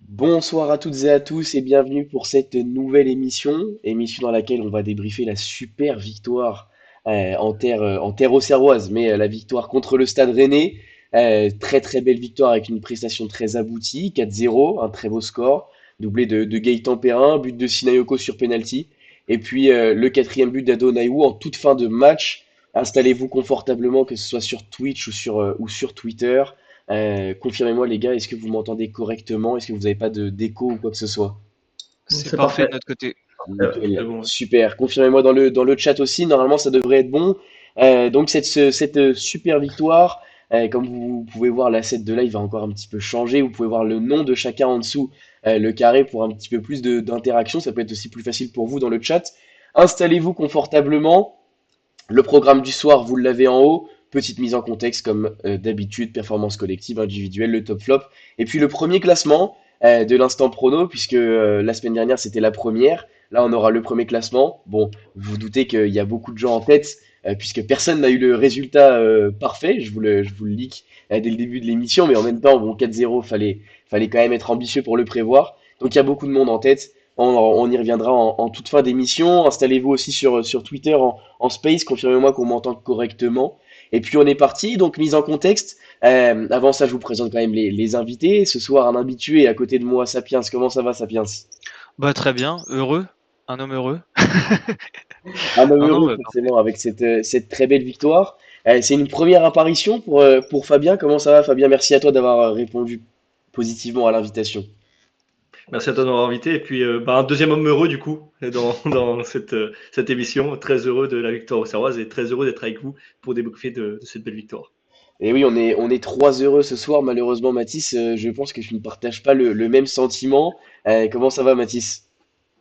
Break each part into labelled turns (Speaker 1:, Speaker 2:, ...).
Speaker 1: Bonsoir à toutes et à tous et bienvenue pour cette nouvelle émission dans laquelle on va débriefer la super victoire en terre auxerroise, mais la victoire contre le Stade Rennais. Très très belle victoire avec une prestation très aboutie, 4-0, un très beau score, doublé de Gaëtan Perrin, but de Sinayoko sur penalty, et puis le quatrième but d'Adonaiwu en toute fin de match. Installez-vous confortablement, que ce soit sur Twitch ou sur Twitter. Confirmez-moi les gars, est-ce que vous m'entendez correctement? Est-ce que vous n'avez pas d'écho ou quoi que ce soit?
Speaker 2: C'est
Speaker 3: C'est
Speaker 2: parfait
Speaker 3: parfait.
Speaker 2: de notre côté.
Speaker 3: C'est
Speaker 1: Nickel,
Speaker 3: bon. Ouais.
Speaker 1: super. Confirmez-moi dans le chat aussi, normalement ça devrait être bon. Donc cette super victoire, comme vous pouvez voir, l'asset de live va encore un petit peu changer. Vous pouvez voir le nom de chacun en dessous, le carré pour un petit peu plus d'interaction. Ça peut être aussi plus facile pour vous dans le chat. Installez-vous confortablement. Le programme du soir, vous l'avez en haut. Petite mise en contexte comme d'habitude, performance collective, individuelle, le top flop. Et puis le premier classement de l'instant prono, puisque la semaine dernière c'était la première. Là on aura le premier classement. Bon, vous vous doutez qu'il y a beaucoup de gens en tête, puisque personne n'a eu le résultat parfait. Je vous le leak dès le début de l'émission, mais en même temps, bon, 4-0, fallait quand même être ambitieux pour le prévoir. Donc il y a beaucoup de monde en tête. On y reviendra en toute fin d'émission. Installez-vous aussi sur Twitter en space, confirmez-moi qu'on m'entend correctement. Et puis on est parti, donc mise en contexte. Avant ça, je vous présente quand même les invités. Ce soir, un habitué à côté de moi, Sapiens. Comment ça va, Sapiens?
Speaker 2: Bah très bien, heureux, un homme heureux.
Speaker 1: Un homme
Speaker 2: Non, non,
Speaker 1: heureux,
Speaker 2: parfait.
Speaker 1: forcément, avec cette très belle victoire. C'est une première apparition pour Fabien. Comment ça va, Fabien? Merci à toi d'avoir répondu positivement à l'invitation.
Speaker 3: Merci à toi de m'avoir invité. Et puis, un deuxième homme heureux, du coup, dans cette émission. Très heureux de la victoire auxerroise et très heureux d'être avec vous pour débriefer de cette belle victoire.
Speaker 1: Et oui, on est trois heureux ce soir. Malheureusement, Mathis, je pense que je ne partage pas le même sentiment. Comment ça va, Mathis?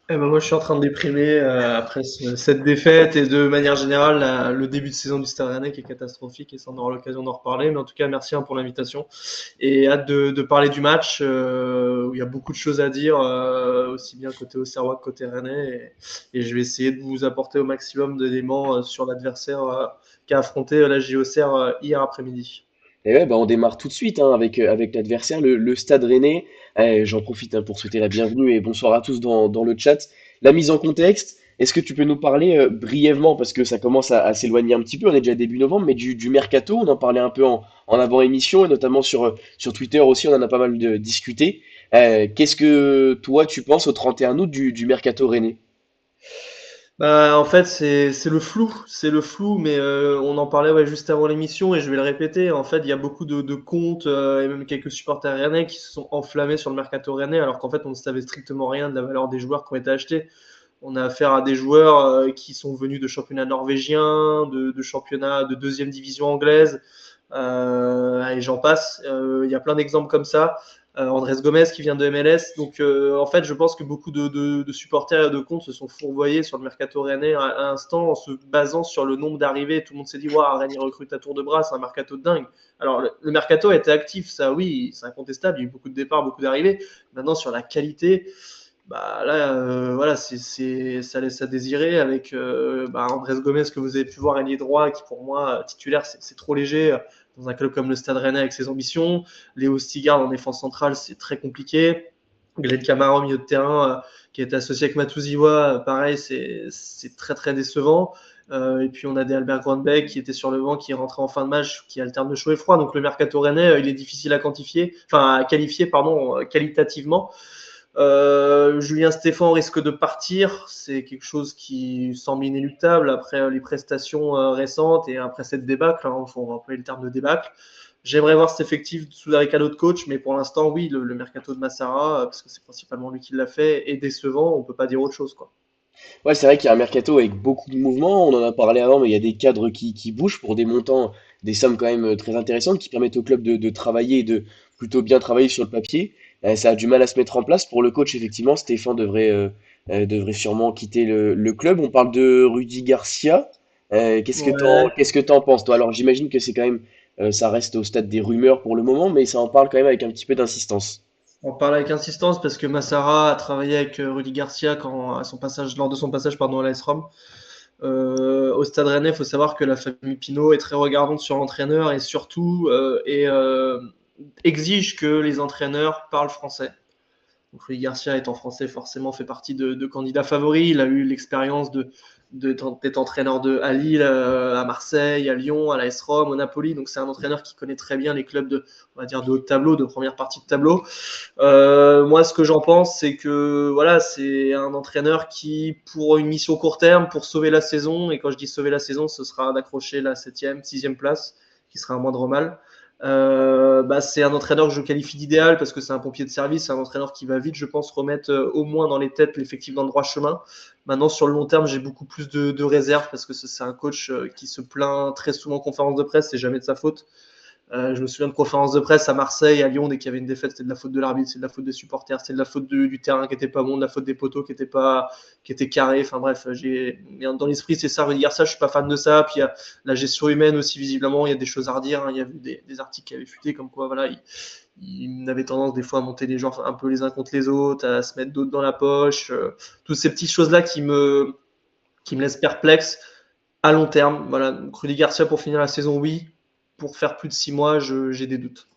Speaker 4: Moi, je suis en train de déprimer après cette défaite et de manière générale le début de saison du Stade Rennais qui est catastrophique et ça on aura l'occasion d'en reparler. Mais en tout cas, merci pour l'invitation et hâte de parler du match où il y a beaucoup de choses à dire, aussi bien côté Auxerrois que côté Rennais. Et je vais essayer de vous apporter au maximum d'éléments sur l'adversaire qu'a affronté la JO Auxerre hier après-midi.
Speaker 1: Et ouais, bah on démarre tout de suite hein, avec l'adversaire, le Stade Rennais. J'en profite hein, pour souhaiter la bienvenue et bonsoir à tous dans le chat. La mise en contexte, est-ce que tu peux nous parler brièvement, parce que ça commence à s'éloigner un petit peu, on est déjà début novembre, mais du mercato, on en parlait un peu en avant-émission et notamment sur Twitter aussi, on en a pas mal discuté. Qu'est-ce que toi tu penses au 31 août du mercato rennais?
Speaker 4: En fait, c'est le flou, mais on en parlait ouais, juste avant l'émission et je vais le répéter. En fait, il y a beaucoup de comptes et même quelques supporters rennais qui se sont enflammés sur le mercato rennais, alors qu'en fait, on ne savait strictement rien de la valeur des joueurs qui ont été achetés. On a affaire à des joueurs qui sont venus de championnats norvégiens, de championnats de deuxième division anglaise, et j'en passe. Il y a plein d'exemples comme ça. Andrés Gomez qui vient de MLS. Donc, en fait, je pense que beaucoup de supporters et de comptes se sont fourvoyés sur le mercato rennais à l'instant en se basant sur le nombre d'arrivées. Tout le monde s'est dit, waouh, Rennes recrute à tour de bras, c'est un mercato de dingue. Alors, le mercato a été actif, ça oui, c'est incontestable. Il y a eu beaucoup de départs, beaucoup d'arrivées. Maintenant, sur la qualité, là, voilà, ça laisse à désirer avec Andrés Gomez que vous avez pu voir ailier droit, qui pour moi titulaire, c'est trop léger dans un club comme le Stade Rennais avec ses ambitions. Léo Stigard en défense centrale, c'est très compliqué. Glenn Camara au milieu de terrain, qui est associé avec Matuziwa, pareil, c'est très très décevant. Et puis on a des Albert Grandbeck qui était sur le banc, qui est rentré en fin de match, qui alterne de chaud et froid. Donc le mercato rennais, il est difficile à quantifier, enfin à qualifier, pardon, qualitativement. Julien Stéphan risque de partir, c'est quelque chose qui semble inéluctable après les prestations récentes et après cette débâcle, hein, il faut employer le terme de débâcle. J'aimerais voir cet effectif sous un ricaneau de coach, mais pour l'instant, oui, le mercato de Massara, parce que c'est principalement lui qui l'a fait, est décevant, on ne peut pas dire autre chose, quoi.
Speaker 1: Ouais, c'est vrai qu'il y a un mercato avec beaucoup de mouvements, on en a parlé avant, mais il y a des cadres qui bougent pour des montants, des sommes quand même très intéressantes qui permettent au club de travailler et de plutôt bien travailler sur le papier. Ça a du mal à se mettre en place. Pour le coach, effectivement, Stéphane devrait sûrement quitter le club. On parle de Rudy Garcia.
Speaker 4: Ouais.
Speaker 1: Qu'est-ce que t'en penses, toi? Alors, j'imagine que c'est quand même, ça reste au stade des rumeurs pour le moment, mais ça en parle quand même avec un petit peu d'insistance.
Speaker 4: On parle avec insistance parce que Massara a travaillé avec Rudy Garcia lors de son passage pardon, à l'AS Rome. Au Stade Rennais, il faut savoir que la famille Pinot est très regardante sur l'entraîneur et surtout exige que les entraîneurs parlent français. Donc Rudy Garcia étant français, forcément fait partie de candidats favoris. Il a eu l'expérience d'être entraîneur à Lille, à Marseille, à Lyon, à l'AS Rome, au Napoli. Donc c'est un entraîneur qui connaît très bien les clubs on va dire de haut de tableau, de première partie de tableau. Moi, ce que j'en pense, c'est que voilà, c'est un entraîneur qui, pour une mission court terme, pour sauver la saison, et quand je dis sauver la saison, ce sera d'accrocher la 7e, 6e place, qui sera un moindre mal. C'est un entraîneur que je qualifie d'idéal parce que c'est un pompier de service, c'est un entraîneur qui va vite, je pense, remettre au moins dans les têtes l'effectif dans le droit chemin. Maintenant, sur le long terme, j'ai beaucoup plus de réserves parce que c'est un coach qui se plaint très souvent en conférence de presse, c'est jamais de sa faute. Je me souviens de conférences de presse à Marseille, à Lyon, dès qu'il y avait une défaite, c'était de la faute de l'arbitre, c'est de la faute des supporters, c'est de la faute du terrain qui était pas bon, de la faute des poteaux qui étaient carrés. Enfin bref, dans l'esprit, c'est ça, redire ça, je suis pas fan de ça. Puis il y a la gestion humaine aussi, visiblement, il y a des choses à redire. Hein. Il y a eu des articles qui avaient fuité comme quoi, voilà, il avait tendance des fois à monter les gens un peu les uns contre les autres, à se mettre d'autres dans la poche. Toutes ces petites choses-là qui me laissent perplexe à long terme. Voilà, Rudy Garcia pour finir la saison, oui. Pour faire plus de 6 mois, j'ai des doutes.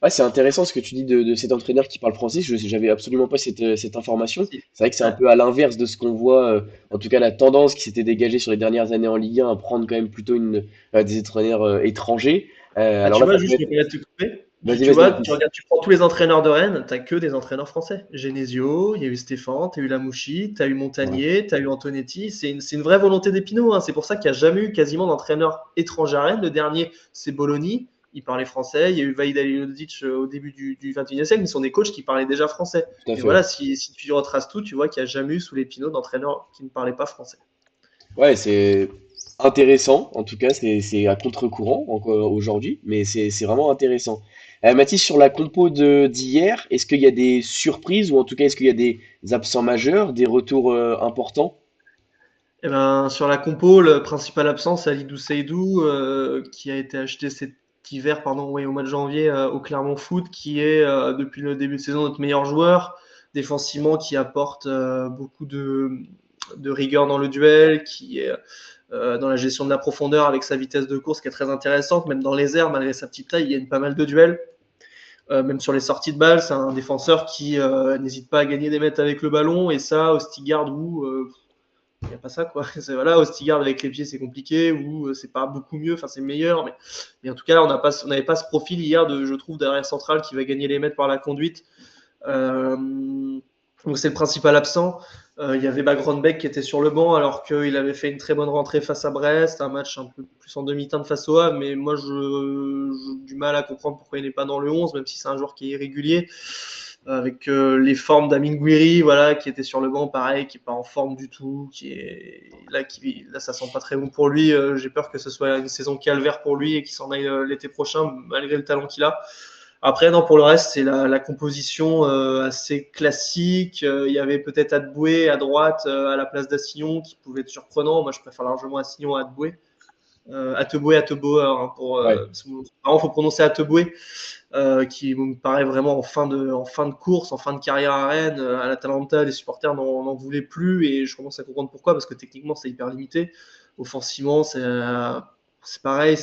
Speaker 1: Ouais, c'est intéressant ce que tu dis de cet entraîneur qui parle français. J'avais absolument pas cette information.
Speaker 4: Si.
Speaker 1: C'est vrai que c'est un
Speaker 4: Ouais.
Speaker 1: peu à l'inverse de ce qu'on voit, en tout cas la tendance qui s'était dégagée sur les dernières années en Ligue 1 à prendre quand même plutôt des entraîneurs étrangers. Alors
Speaker 4: Tu
Speaker 1: là,
Speaker 4: vois,
Speaker 1: ça peut
Speaker 4: juste, je
Speaker 1: être.
Speaker 4: me permets de te couper.
Speaker 1: Vas-y,
Speaker 4: Tu
Speaker 1: vas-y,
Speaker 4: vois,
Speaker 1: Mathis.
Speaker 4: tu prends tous les entraîneurs de Rennes, tu n'as que des entraîneurs français. Genesio, il y a eu Stéphane, tu as eu Lamouchi, tu as eu
Speaker 1: Ouais,
Speaker 4: Montagnier, tu as eu Antonetti. C'est une vraie volonté d'Épinot. Hein. C'est pour ça qu'il n'y a jamais eu quasiment d'entraîneur étranger à Rennes. Le dernier, c'est Bologna. Il parlait français. Il y a eu Vaïd Halilhodžić au début du XXIe siècle, mais ce sont des coachs qui parlaient déjà français.
Speaker 1: tout à
Speaker 4: Mais
Speaker 1: fait. Ouais,
Speaker 4: voilà, si tu retraces tout, tu vois qu'il n'y a jamais eu sous l'Épinot d'entraîneur qui ne parlait pas français.
Speaker 1: ouais, c'est intéressant. En tout cas, c'est à contre-courant encore aujourd'hui, mais c'est vraiment intéressant. Mathis, sur la compo d'hier, est-ce qu'il y a des surprises ou en tout cas, est-ce qu'il y a des absents majeurs, des retours importants?
Speaker 4: Eh ben, sur la compo, le principal absent, c'est Alidou Seydou, qui a été acheté cet hiver, pardon, ouais, au mois de janvier au Clermont Foot, qui est depuis le début de saison notre meilleur joueur, défensivement qui apporte beaucoup de rigueur dans le duel, qui est dans la gestion de la profondeur avec sa vitesse de course qui est très intéressante, même dans les airs, malgré sa petite taille, il gagne pas mal de duels. Même sur les sorties de balles, c'est un défenseur qui n'hésite pas à gagner des mètres avec le ballon, et ça, Ostigard ou il n'y a pas ça quoi. C'est, voilà, Ostigard avec les pieds c'est compliqué ou c'est pas beaucoup mieux, enfin c'est meilleur, mais en tout cas là, on n'avait pas ce profil hier je trouve derrière central qui va gagner les mètres par la conduite. Euh, donc c'est le principal absent. Il y avait Bagronbeck qui était sur le banc alors qu'il avait fait une très bonne rentrée face à Brest, un match un peu plus en demi-teinte face au Havre, mais moi j'ai du mal à comprendre pourquoi il n'est pas dans le 11, même si c'est un joueur qui est irrégulier. Avec les formes d'Amin Gouiri, voilà, qui était sur le banc, pareil, qui n'est pas en forme du tout, là, ça sent pas très bon pour lui. J'ai peur que ce soit une saison calvaire pour lui et qu'il s'en aille l'été prochain, malgré le talent qu'il a. Après, non, pour le reste, c'est la composition assez classique. Il y avait peut-être Adboué à droite à la place d'Assignon qui pouvait être surprenant. Moi, je préfère largement Assignon à Adboué. Ateboué, hein,
Speaker 1: Ouais.
Speaker 4: vraiment, faut prononcer Ateboué, qui me paraît vraiment en fin de course, en fin de carrière à Rennes. À l'Atalanta, les supporters n'en voulaient plus et je commence à comprendre pourquoi, parce que techniquement, c'est hyper limité. Offensivement, c'est pareil,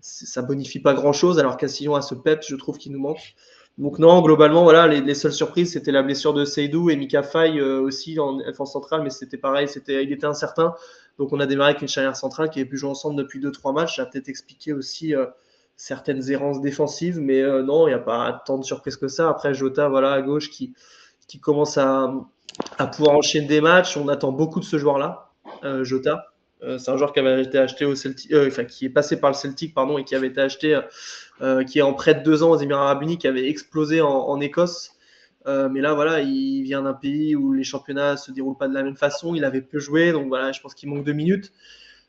Speaker 4: ça bonifie pas grand-chose, alors qu'Assillon a ce peps, je trouve, qui nous manque. Donc non, globalement, voilà, les seules surprises, c'était la blessure de Seydou et Mika Faye aussi en défense centrale, mais c'était pareil, il était incertain. Donc on a démarré avec une charnière centrale qui avait pu jouer ensemble depuis 2-3 matchs. Ça a peut-être expliqué aussi certaines errances défensives, mais non, il n'y a pas tant de surprises que ça. Après, Jota, voilà, à gauche, qui commence à pouvoir enchaîner des matchs. On attend beaucoup de ce joueur-là, Jota. C'est un joueur qui avait été acheté au Celtic, qui est passé par le Celtic, pardon, et qui avait été acheté, qui est en prêt de 2 ans aux Émirats Arabes Unis, qui avait explosé en Écosse. Mais là, voilà, il vient d'un pays où les championnats ne se déroulent pas de la même façon. Il avait peu joué, donc voilà, je pense qu'il manque 2 minutes.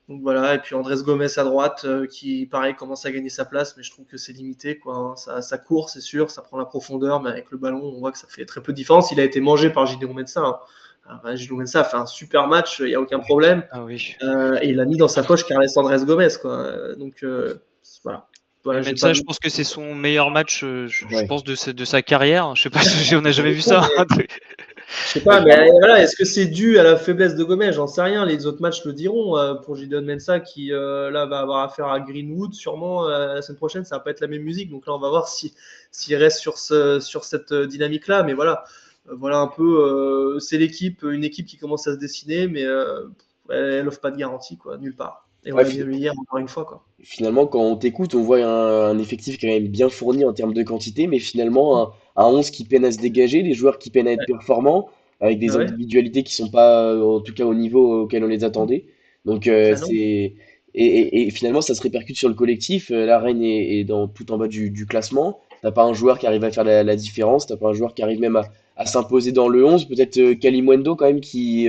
Speaker 4: Donc voilà, et puis Andrés Gomes à droite, qui pareil commence à gagner sa place, mais je trouve que c'est limité, quoi. Hein. Ça court, c'est sûr, ça prend la profondeur, mais avec le ballon, on voit que ça fait très peu de différence. Il a été mangé par Gideon Mensah. Hein. Alors, Gideon Mensah a fait un super match, il n'y a aucun problème.
Speaker 2: Ah oui.
Speaker 4: Et il a mis dans sa poche Carles Andrés Gomes, quoi. Donc voilà.
Speaker 2: Mais
Speaker 4: Voilà, j'ai pas
Speaker 2: Mensah, je
Speaker 4: de...
Speaker 2: pense que c'est son meilleur match, je
Speaker 1: Ouais.
Speaker 2: pense, de sa carrière. Je sais pas, on n'a jamais vu ça.
Speaker 4: sais pas, mais voilà, est-ce que c'est dû à la faiblesse de Gomez? J'en sais rien. Les autres matchs le diront. Pour Jadon Mensah qui là va avoir affaire à Greenwood, sûrement la semaine prochaine, ça va pas être la même musique. Donc là, on va voir s'il reste sur cette dynamique-là. Mais voilà, voilà un peu. C'est une équipe qui commence à se dessiner, mais elle offre pas de garantie, quoi, nulle part. Et on
Speaker 1: Ouais,
Speaker 4: l'a vu hier encore une fois, quoi.
Speaker 1: finalement, quand on t'écoute, on voit un effectif quand même bien fourni en termes de quantité, mais finalement, un 11 qui peine à se dégager, des joueurs qui peinent à être
Speaker 4: Ouais.
Speaker 1: performants, avec des
Speaker 4: Ah ouais?
Speaker 1: individualités qui sont pas, en tout cas, au niveau auquel on les attendait. Donc,
Speaker 4: Ah non?
Speaker 1: et finalement, ça se répercute sur le collectif. La Reine est tout en bas du classement. T'as pas un joueur qui arrive à faire la différence, t'as pas un joueur qui arrive même à s'imposer dans le 11. Peut-être Kalimundo, quand même, qui.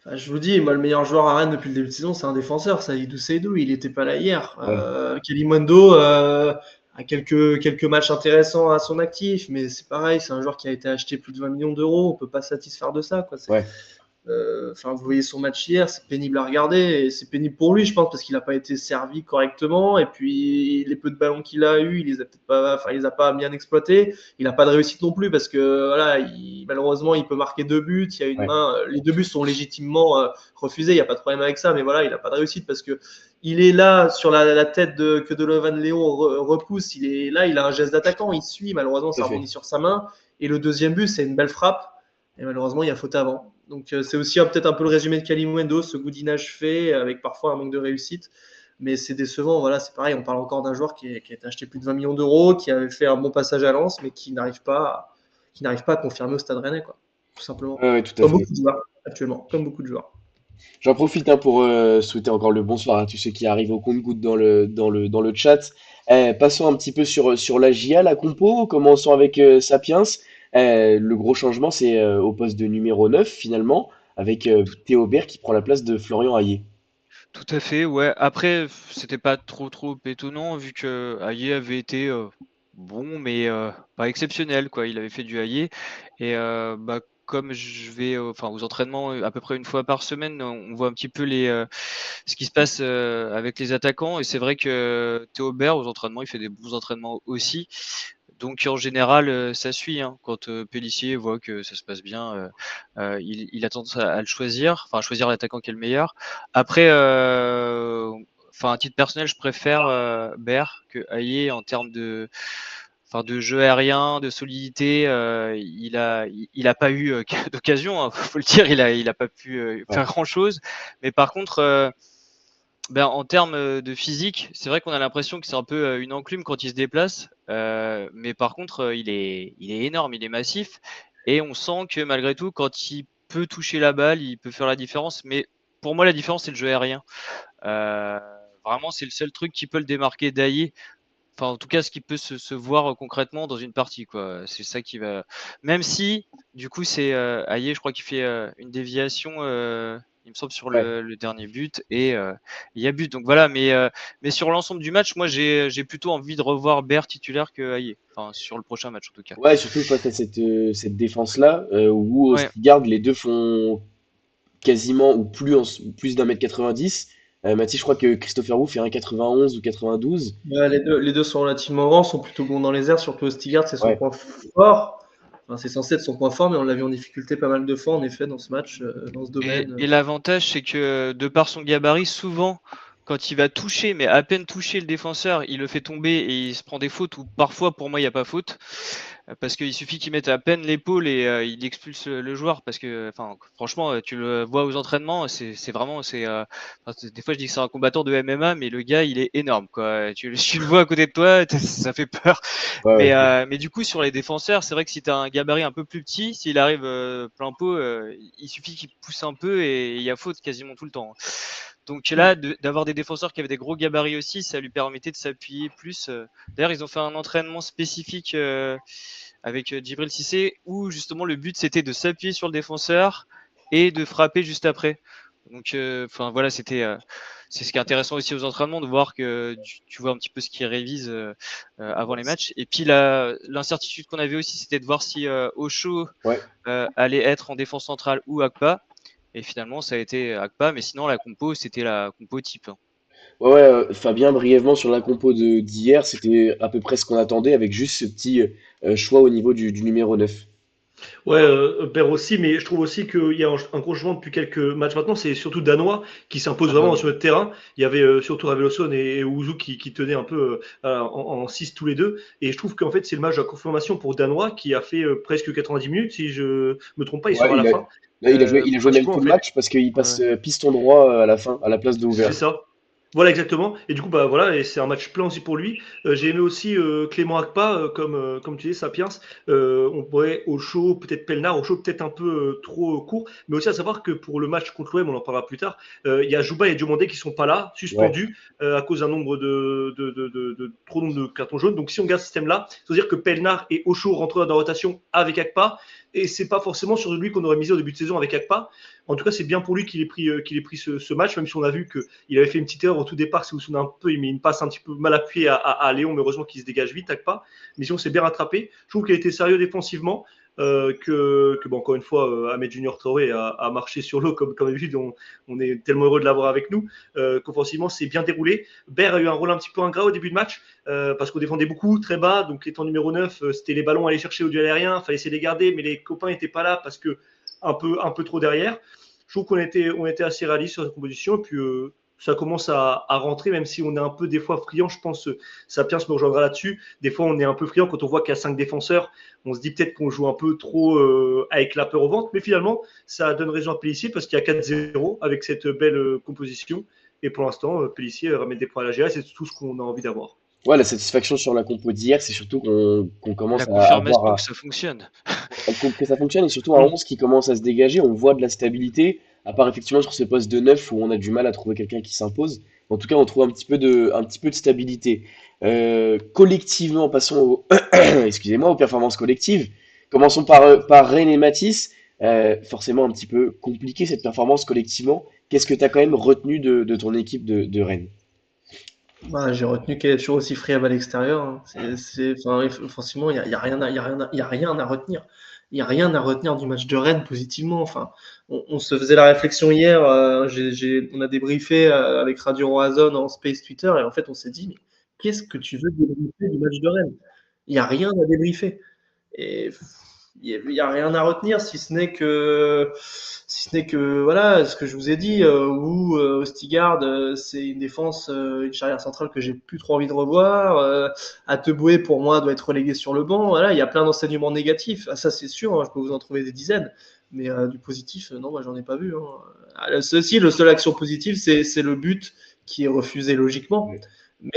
Speaker 4: Enfin, je vous dis, moi, le meilleur joueur à Rennes depuis le début de saison, c'est un défenseur, Salidou Seydou. Il n'était pas là hier.
Speaker 1: Ouais,
Speaker 4: Kalimundo a quelques matchs intéressants à son actif, mais c'est pareil, c'est un joueur qui a été acheté plus de 20 millions d'euros. On peut pas se satisfaire de ça, quoi.
Speaker 1: ouais,
Speaker 4: Enfin, vous voyez son match hier, c'est pénible à regarder et c'est pénible pour lui, je pense, parce qu'il n'a pas été servi correctement. Et puis les peu de ballons qu'il a eu, il les a peut-être pas, enfin, il les a pas bien exploités. Il n'a pas de réussite non plus parce que voilà, malheureusement, il peut marquer 2 buts. Il y a une
Speaker 1: ouais,
Speaker 4: main, les 2 buts sont légitimement refusés. Il n'y a pas de problème avec ça, mais voilà, il n'a pas de réussite parce que il est là sur la tête que Donovan Léon repousse. Il est là, il a un geste d'attaquant, il suit. Malheureusement,
Speaker 1: tout à
Speaker 4: ça
Speaker 1: fait.
Speaker 4: rebondit sur sa main. Et le deuxième but, c'est une belle frappe. Et malheureusement, il y a faute avant. Donc c'est aussi peut-être un peu le résumé de Kalimundo, ce goudinage fait, avec parfois un manque de réussite. Mais c'est décevant, voilà, c'est pareil, on parle encore d'un joueur qui a été acheté plus de 20 millions d'euros, qui avait fait un bon passage à Lens, mais qui n'arrive pas à confirmer au Stade Rennais, quoi, tout simplement.
Speaker 1: Ouais, ouais, tout à
Speaker 4: Comme
Speaker 1: fait.
Speaker 4: beaucoup de joueurs, actuellement, comme beaucoup de joueurs.
Speaker 1: J'en profite hein, pour souhaiter encore le bonsoir à tous ceux qui arrivent au compte-gouttes dans le chat. Passons un petit peu sur la GIA, la compo. Commençons avec Sapiens. Le gros changement, c'est au poste de numéro 9 finalement, avec Théo Bert qui prend la place de Florian Hayé.
Speaker 2: Tout à fait, ouais. Après, c'était pas trop étonnant vu que Hayé avait été bon, mais pas exceptionnel, quoi. Il avait fait du Hayé. Et bah, comme je vais enfin, aux entraînements à peu près une fois par semaine, on voit un petit peu ce qui se passe avec les attaquants. Et c'est vrai que Théo Bert, aux entraînements, il fait des bons entraînements aussi. Donc en général, ça suit, hein. Quand Pélissier voit que ça se passe bien, il a tendance à le choisir, enfin à choisir l'attaquant qui est le meilleur. Après, enfin à titre personnel, je préfère Baer que Hayé en termes de jeu aérien, de solidité. Il a pas eu d'occasion, hein, faut le dire, il a pas pu
Speaker 1: Ouais,
Speaker 2: faire grand-chose. Mais par contre, ben, en termes de physique, c'est vrai qu'on a l'impression que c'est un peu une enclume quand il se déplace, mais par contre, il est énorme, il est massif, et on sent que malgré tout, quand il peut toucher la balle, il peut faire la différence. Mais pour moi, la différence, c'est le jeu aérien. Euh, Vraiment, c'est le seul truc qui peut le démarquer d'Aïe. Enfin, en tout cas, ce qui peut se voir concrètement dans une partie, quoi. C'est ça qui va. Même si, du coup, c'est Aïe, je crois qu'il fait une déviation, il me semble, sur
Speaker 1: ouais.
Speaker 2: le dernier but, et il y a but. Donc voilà, mais sur l'ensemble du match, moi, j'ai plutôt envie de revoir Baer titulaire que Aïe. Enfin, sur le prochain match, en tout cas.
Speaker 1: Ouais, surtout face à cette défense-là, où au
Speaker 2: Ouais.
Speaker 1: Stuttgart, les deux font quasiment ou plus d'un mètre 90. Mathis, je crois que Christopher Wu fait 1,91 ou 92.
Speaker 4: Ouais, les deux sont relativement grands, sont plutôt bons dans les airs, surtout Ostigard, c'est son
Speaker 1: Ouais,
Speaker 4: point fort. Enfin, c'est censé être son point fort, mais on l'a vu en difficulté pas mal de fois, en effet, dans ce match, dans ce
Speaker 2: Et,
Speaker 4: domaine.
Speaker 2: et l'avantage, c'est que de par son gabarit, souvent, quand il va toucher, mais à peine toucher le défenseur, il le fait tomber et il se prend des fautes, ou parfois, pour moi, il n'y a pas faute. Parce qu'il suffit qu'il mette à peine l'épaule et il expulse le joueur. Parce que, enfin, franchement, tu le vois aux entraînements, c'est vraiment, enfin, des fois je dis que c'est un combattant de MMA, mais le gars, il est énorme, quoi. Tu le vois à côté de toi, ça fait peur.
Speaker 1: ouais,
Speaker 2: Mais,
Speaker 1: ouais.
Speaker 2: mais du coup, sur les défenseurs, c'est vrai que si tu as un gabarit un peu plus petit, s'il arrive plein pot, il suffit qu'il pousse un peu et il y a faute quasiment tout le temps. Donc là, d'avoir des défenseurs qui avaient des gros gabarits aussi, ça lui permettait de s'appuyer plus. D'ailleurs, ils ont fait un entraînement spécifique avec Djibril Cissé où justement le but c'était de s'appuyer sur le défenseur et de frapper juste après. Donc, enfin voilà, c'est ce qui est intéressant aussi aux entraînements de voir que tu vois un petit peu ce qu'ils révisent avant les matchs. Et puis l'incertitude qu'on avait aussi, c'était de voir si Ocho
Speaker 1: Ouais.
Speaker 2: allait être en défense centrale ou Akpa. Et finalement, ça a été Akpa, mais sinon la compo, c'était la compo type, hein.
Speaker 1: Ouais, ouais, Fabien, brièvement sur la compo d'hier, c'était à peu près ce qu'on attendait avec juste ce petit choix au niveau du numéro 9.
Speaker 3: Ouais, Père aussi, mais je trouve aussi qu'il y a un gros changement depuis quelques matchs maintenant. C'est surtout Danois qui s'impose
Speaker 2: Ah bah
Speaker 3: vraiment
Speaker 2: oui.
Speaker 3: sur le terrain. Il y avait surtout Raveloson et Ouzou qui tenaient un peu en 6 tous les deux. Et je trouve qu'en fait, c'est le match de la confirmation pour Danois qui a fait presque 90 minutes. Si je me trompe pas, il sort
Speaker 1: Ouais,
Speaker 3: à la fin.
Speaker 1: là, il a joué même
Speaker 3: Pratiquement,
Speaker 1: tout
Speaker 3: en
Speaker 1: le
Speaker 3: fait.
Speaker 1: match parce qu'il passe
Speaker 2: Ouais.
Speaker 1: piston droit à la fin, à la place de
Speaker 3: C'est
Speaker 1: Hoover.
Speaker 3: ça. Voilà, exactement. Et du coup, bah voilà, et c'est un match plein aussi pour lui. J'ai aimé aussi Clément Akpa, comme tu dis, Sapiens. On pourrait au show, peut-être Pelnard, au show peut-être un peu trop court. Mais aussi à savoir que pour le match contre l'OM, on en parlera plus tard, il y a Jouba et Diomandé qui sont pas là,
Speaker 1: Ouais.
Speaker 3: suspendus, à cause d'un nombre de trop nombre de cartons jaunes. Donc si on garde ce système-là, c'est-à-dire que Pelnard et Ocho rentrent dans la rotation avec Akpa. Et c'est pas forcément sur lui qu'on aurait misé au début de saison avec Akpa. En tout cas, c'est bien pour lui qu'il ait pris ce match, même si on a vu qu'il avait fait une petite erreur au tout départ. Si vous vous souvenez un peu, il met une passe un petit peu mal appuyée à Léon, mais heureusement qu'il se dégage vite, Akpa. Mais sinon, c'est bien rattrapé. Je trouve qu'il a été sérieux défensivement. Bon, encore une fois, Ahmed Junior Traoré a marché sur l'eau comme d'habitude. On est tellement heureux de l'avoir avec nous. Qu'offensivement, c'est bien déroulé. Baird a eu un rôle un petit peu ingrat au début de match parce qu'on défendait beaucoup, très bas. Donc, étant numéro 9, c'était les ballons à aller chercher au duel aérien. Il fallait essayer de les garder, mais les copains n'étaient pas là parce que un peu trop derrière. Je trouve on était assez réaliste sur la composition. Et puis, ça commence à rentrer, même si on est un peu des fois friand. Je pense Sapiens me rejoindra là-dessus. Des fois, on est un peu friand quand on voit qu'il y a 5 défenseurs. On se dit peut-être qu'on joue un peu trop avec la peur au ventre. Mais finalement, ça donne raison à Pélissier parce qu'il y a 4-0 avec cette belle composition. Et pour l'instant, Pélissier ramène des points à la GS. C'est tout ce qu'on a envie d'avoir.
Speaker 1: Ouais, la satisfaction sur la compo d'hier, c'est surtout qu'on commence
Speaker 2: La
Speaker 1: à avoir
Speaker 2: confirmation que ça fonctionne.
Speaker 1: que ça fonctionne et surtout un 11 qui commence à se dégager. On voit de la stabilité, à part effectivement sur ce poste de 9 où on a du mal à trouver quelqu'un qui s'impose. En tout cas, on trouve un petit peu de stabilité. Collectivement, passons excusez-moi, aux performances collectives. Commençons par Rennes et Matisse. Forcément, un petit peu compliqué cette performance collectivement. Qu'est-ce que tu as quand même retenu de ton équipe de Rennes?
Speaker 4: Bah, j'ai retenu qu'elle est toujours aussi friable à l'extérieur, hein. Enfin, forcément, il y a rien à retenir. Il n'y a rien à retenir du match de Rennes positivement. Enfin, on se faisait la réflexion hier, on a débriefé avec Radio Roazhon en Space Twitter, et en fait, on s'est dit, mais qu'est-ce que tu veux débriefer du match de Rennes? Il n'y a rien à débriefer. Et il n'y a rien à retenir si ce n'est que voilà ce que je vous ai dit où Ostigard c'est une défense une charnière centrale que j'ai plus trop envie de revoir Ateboué pour moi doit être relégué sur le banc. Voilà, il y a plein d'enseignements négatifs, ça c'est sûr, hein, je peux vous en trouver des dizaines, mais du positif non, moi j'en ai pas vu, hein. Le seul action positive c'est le but qui est refusé logiquement.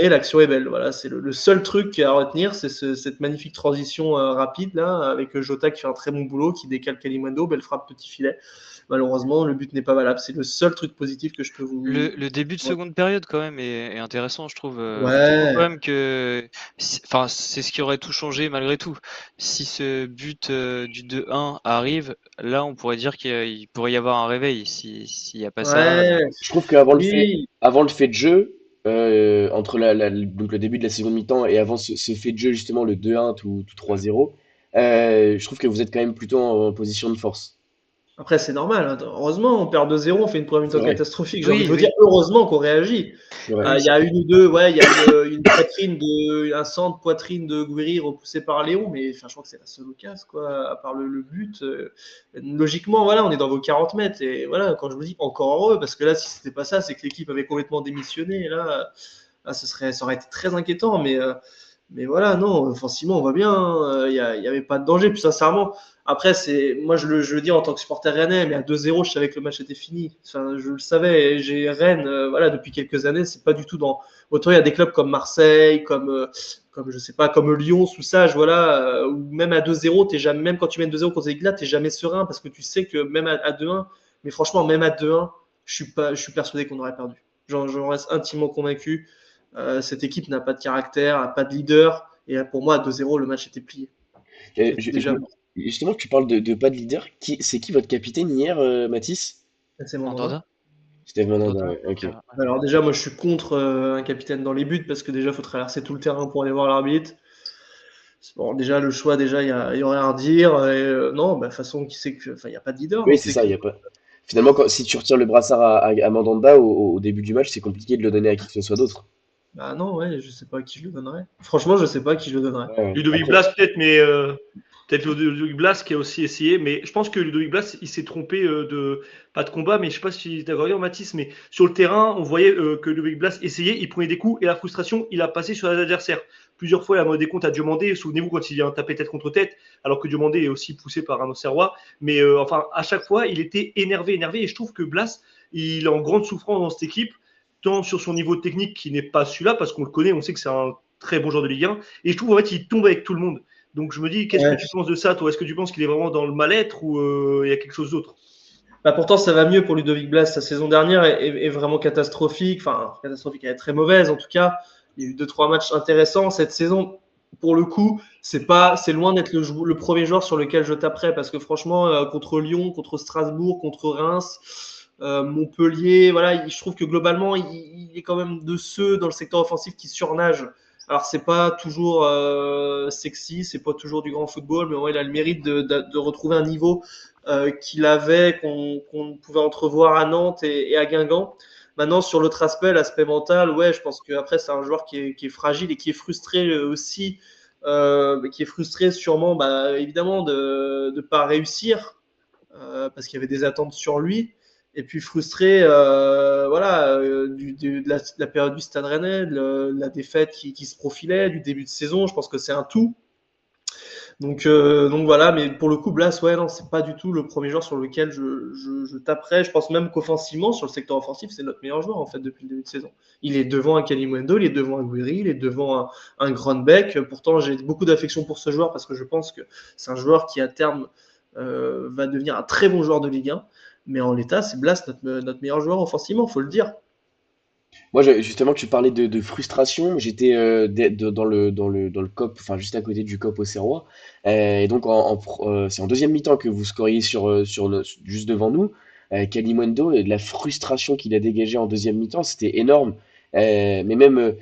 Speaker 4: Mais l'action est belle, voilà, c'est le seul truc à retenir, c'est cette magnifique transition rapide là, avec Jota qui fait un très bon boulot, qui décale Kalimundo, belle frappe petit filet. Malheureusement, le but n'est pas valable. C'est le seul truc positif que je peux vous.
Speaker 2: Le début de seconde période quand même est intéressant, je trouve. Je trouve
Speaker 4: Ouais.
Speaker 2: quand même que, enfin, c'est ce qui aurait tout changé malgré tout. Si ce but du 2-1 arrive, là, on pourrait dire qu'il pourrait y avoir un réveil. S'il n'y a pas ça,
Speaker 4: Ouais.
Speaker 1: Je trouve qu'avant
Speaker 4: Oui.
Speaker 1: avant le fait de jeu, entre donc le début de la seconde mi-temps et avant ce fait de jeu, justement, le 2-1 tout 3-0, je trouve que vous êtes quand même plutôt en position de force.
Speaker 4: Après, c'est normal, hein. Heureusement, on perd 2-0, on fait une première
Speaker 1: C'est
Speaker 4: mi-temps
Speaker 1: vrai,
Speaker 4: catastrophique. J'ai envie de
Speaker 2: oui,
Speaker 4: vous dire,
Speaker 2: oui,
Speaker 4: heureusement qu'on réagit.
Speaker 1: c'est vrai.
Speaker 2: oui,
Speaker 4: Il y a une ou deux, ouais, il y a un centre poitrine de Guiri repoussé par Léon, mais enfin, je crois que c'est la seule occasion, quoi, à part le but. Logiquement, voilà, on est dans vos 40 mètres. Et voilà, quand je vous dis encore heureux, parce que là, si c'était pas ça, c'est que l'équipe avait complètement démissionné. Et là, ça aurait été très inquiétant. Mais voilà, non, offensivement, on va bien, hein. Il n'y avait pas de danger. Puis sincèrement, après, moi, je le dis en tant que supporter rennais, mais à 2-0, je savais que le match était fini. Enfin, je le savais. J'ai Rennes, voilà, depuis quelques années, c'est pas du tout dans. Autant il y a des clubs comme Marseille, comme je sais pas, comme Lyon, sous ça, voilà, où même à 2-0, même quand tu mènes 2-0 contre ces équipes-là, t'es jamais serein parce que tu sais que même à 2-1, mais franchement, même à 2-1, je suis persuadé qu'on aurait perdu. J'en reste intimement convaincu. Cette équipe n'a pas de caractère, n'a pas de leader. Et pour moi, à 2-0, le match était plié.
Speaker 1: Et
Speaker 4: Était déjà mort.
Speaker 1: justement, tu parles de pas de leader. C'est qui votre capitaine hier, Mathis?
Speaker 4: C'est Mandanda.
Speaker 2: Mandanda.
Speaker 1: Steve Mandanda,
Speaker 2: Mandanda.
Speaker 1: ouais, ok.
Speaker 4: Alors déjà, moi, je suis contre un capitaine dans les buts parce que déjà, il faut traverser tout le terrain pour aller voir l'arbitre. Bon, déjà, le choix, déjà, il y aurait à redire. Non, bah, de toute façon, qui sait que, enfin, il n'y a pas de leader.
Speaker 1: Oui,
Speaker 4: On
Speaker 1: c'est
Speaker 4: sait
Speaker 1: ça,
Speaker 4: que,
Speaker 1: il y a pas. Finalement, si tu retires le brassard à Mandanda au début du match, c'est compliqué de le donner à qui que ce soit d'autre.
Speaker 4: bah non, ouais, je sais pas à qui je le donnerais. Franchement, je sais pas à qui je le donnerais.
Speaker 1: Ouais, ouais.
Speaker 3: Ludovic
Speaker 1: Après,
Speaker 3: Blas, peut-être, mais Peut-être Ludovic Blas qui a aussi essayé, mais je pense que Ludovic Blas, il s'est trompé pas de combat, mais je sais pas si tu es d'accord, Mathis, mais sur le terrain, on voyait que Ludovic Blas essayait, il prenait des coups et la frustration, il a passé sur les adversaires. Plusieurs fois, il a demandé des comptes à Diomandé. Souvenez-vous quand il vient taper tête contre tête, alors que Diomandé est aussi poussé par un Auxerrois. Mais enfin, à chaque fois, il était énervé. Et je trouve que Blas, il est en grande souffrance dans cette équipe, tant sur son niveau technique qui n'est pas celui-là, parce qu'on le connaît, on sait que c'est un très bon joueur de Ligue 1. Et je trouve en fait qu'il tombe avec tout le monde. Donc je me dis, qu'est-ce que tu penses de ça, toi? Est-ce que tu penses qu'il est vraiment dans le mal-être ou il y a quelque chose d'autre?
Speaker 4: Bah pourtant, ça va mieux pour Ludovic Blas. Sa saison dernière est vraiment catastrophique. Enfin, catastrophique, elle est très mauvaise en tout cas. Il y a eu 2-3 matchs intéressants. Cette saison, pour le coup, c'est loin d'être le premier joueur sur lequel je taperais parce que franchement, contre Lyon, contre Strasbourg, contre Reims, Montpellier, voilà, je trouve que globalement, il est quand même de ceux dans le secteur offensif qui surnagent. Alors, c'est pas toujours sexy, c'est pas toujours du grand football, mais ouais, il a le mérite de retrouver un niveau qu'il avait, qu'on pouvait entrevoir à Nantes et à Guingamp. Maintenant, sur l'autre aspect, l'aspect mental, ouais, je pense qu'après, c'est un joueur qui est fragile et qui est frustré aussi, qui est frustré sûrement, bah, évidemment, de ne pas réussir, parce qu'il y avait des attentes sur lui. Et puis frustré, voilà, de la période du Stade Rennais, de la défaite qui se profilait, du début de saison. Je pense que c'est un tout. Donc voilà, mais pour le coup, Blas, ouais, non, c'est pas du tout le premier joueur sur lequel je taperais. Je pense même qu'offensivement, sur le secteur offensif, c'est notre meilleur joueur en fait depuis le début de saison. Il est devant un Kalimundo, il est devant un Guiri, il est devant un Grönbeck. Pourtant, j'ai beaucoup d'affection pour ce joueur parce que je pense que c'est un joueur qui à terme va devenir un très bon joueur de Ligue 1. Mais en l'état, c'est Blas notre meilleur joueur offensivement, faut le dire.
Speaker 1: Moi, justement, tu parlais de frustration. J'étais dans le COP, enfin juste à côté du COP Auxerrois. Et donc, c'est en deuxième mi-temps que vous scoriez juste devant nous. Kalimundo, et de la frustration qu'il a dégagée en deuxième mi-temps, c'était énorme. Mais même,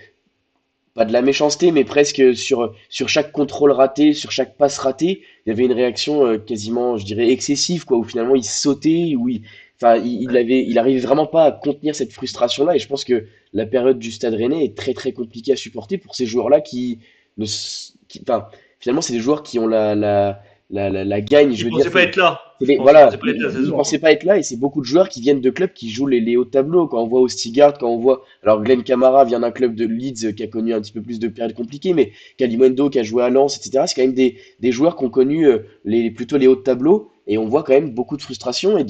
Speaker 1: pas de la méchanceté, mais presque sur chaque contrôle raté, sur chaque passe ratée, il y avait une réaction quasiment, je dirais, excessive, quoi, où finalement il sautait, enfin, il arrivait vraiment pas à contenir cette frustration-là, et je pense que la période du Stade Rennais est très très compliquée à supporter pour ces joueurs-là enfin, finalement, c'est des joueurs qui ont la gagne, je
Speaker 3: Il
Speaker 1: veux
Speaker 3: ne
Speaker 1: dire.
Speaker 3: pensait pas être là.
Speaker 1: Voilà, ils ne pensaient pas être là et c'est beaucoup de joueurs qui viennent de clubs qui jouent les hauts tableaux. Quand on voit Ostigard, quand on voit. Alors, Glenn Kamara vient d'un club de Leeds qui a connu un petit peu plus de périodes compliquées, mais Kalimundo qui a joué à Lens, etc. C'est quand même des joueurs qui ont connu plutôt les hauts tableaux et on voit quand même beaucoup de frustration et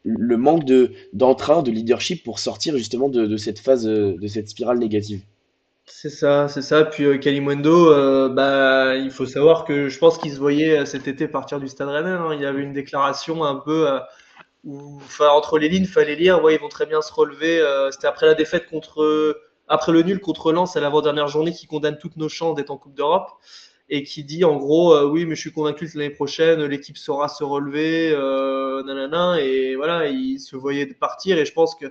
Speaker 1: le manque d'entrain, de leadership pour sortir justement de cette phase, de cette spirale négative.
Speaker 4: C'est ça, c'est ça. Puis Kalimundo, bah, il faut savoir que je pense qu'il se voyait cet été partir du Stade Rennais, hein. Il y avait une déclaration un peu où, enfin, entre les lignes, il fallait lire, ouais, ils vont très bien se relever. C'était après la défaite après le nul contre Lens à l'avant-dernière journée qui condamne toutes nos chances d'être en Coupe d'Europe et qui dit en gros, oui, mais je suis convaincu que l'année prochaine, l'équipe saura se relever, nanana, et voilà, il se voyait partir et je pense que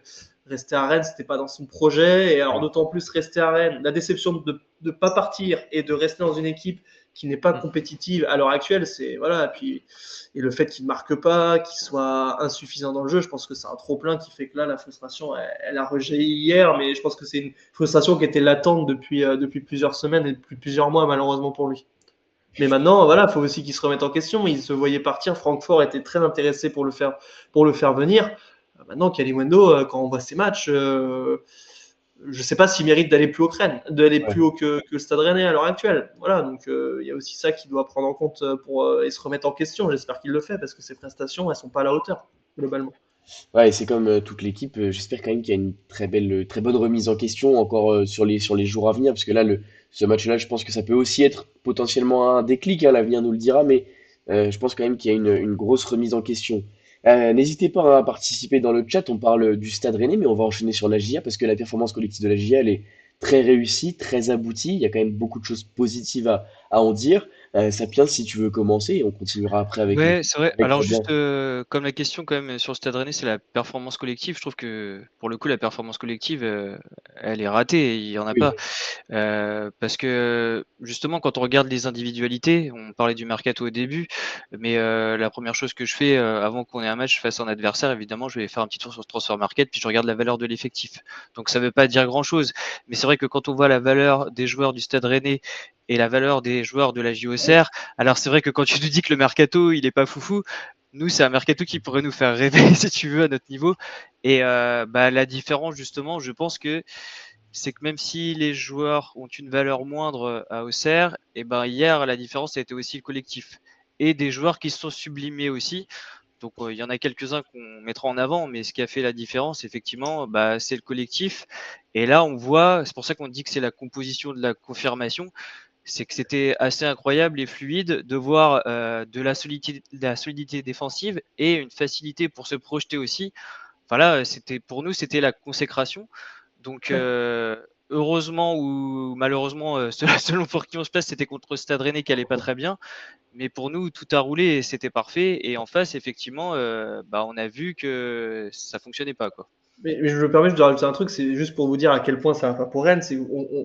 Speaker 4: rester à Rennes, c'était pas dans son projet. Et alors, d'autant plus rester à Rennes, la déception de ne pas partir et de rester dans une équipe qui n'est pas compétitive à l'heure actuelle, c'est voilà. Et le fait qu'il ne marque pas, qu'il soit insuffisant dans le jeu, je pense que c'est un trop-plein qui fait que là, la frustration, elle a rejailli hier, mais je pense que c'est une frustration qui était latente depuis plusieurs semaines et depuis plusieurs mois, malheureusement pour lui. Mais maintenant, voilà, il faut aussi qu'il se remette en question. Il se voyait partir. Francfort était très intéressé pour le faire venir. Maintenant, Kalimundo, quand on voit ses matchs, je ne sais pas s'il mérite d'aller plus haut plus haut que le Stade Rennais à l'heure actuelle. Voilà, donc il y a aussi ça qu'il doit prendre en compte et se remettre en question. J'espère qu'il le fait parce que ses prestations, elles sont pas à la hauteur globalement.
Speaker 1: Ouais, et c'est comme toute l'équipe. J'espère quand même qu'il y a une très bonne remise en question encore sur les jours à venir, parce que là, ce match-là, je pense que ça peut aussi être potentiellement un déclic, hein, l'avenir nous le dira, mais je pense quand même qu'il y a une grosse remise en question. N'hésitez pas, hein, à participer dans le chat. On parle du Stade Rennais, mais on va enchaîner sur la GIA parce que la performance collective de la GIA, elle est très réussie, très aboutie. Il y a quand même beaucoup de choses positives à en dire. Sapiens, si tu veux commencer, et on continuera après
Speaker 2: Ouais, c'est vrai.
Speaker 1: avec
Speaker 2: Alors
Speaker 1: Fabien.
Speaker 2: juste, comme la question quand même sur le Stade Rennais, c'est la performance collective. Je trouve que pour le coup, la performance collective, elle est ratée. Il y en a
Speaker 1: Oui,
Speaker 2: pas. Parce que justement, quand on regarde les individualités, on parlait du mercato au début, mais la première chose que je fais avant qu'on ait un match face à un adversaire, évidemment, je vais faire un petit tour sur Transfer Market, puis je regarde la valeur de l'effectif. Donc ça veut pas dire grand-chose, mais c'est vrai que quand on voit la valeur des joueurs du Stade Rennais et la valeur des joueurs de la JOCR. Alors c'est vrai que quand tu nous dis que le mercato il est pas foufou, nous c'est un mercato qui pourrait nous faire rêver si tu veux à notre niveau. Et la différence justement, je pense que c'est que même si les joueurs ont une valeur moindre à Auxerre, et ben hier la différence a été aussi le collectif et des joueurs qui se sont sublimés aussi. Donc il y en a quelques-uns qu'on mettra en avant, mais ce qui a fait la différence, effectivement, c'est le collectif. Et là, on voit, c'est pour ça qu'on dit que c'est la composition de la confirmation, c'est que c'était assez incroyable et fluide de voir de la solidité défensive et une facilité pour se projeter aussi. Enfin là, pour nous, c'était la consécration. Donc heureusement ou malheureusement, selon pour qui on se place, c'était contre Stade Rennais qui allait pas très bien. Mais pour nous, tout a roulé et c'était parfait. Et en face, effectivement, on a vu que ça fonctionnait pas, quoi.
Speaker 4: Mais je me permets de rajouter un truc, c'est juste pour vous dire à quel point ça va pas pour Rennes.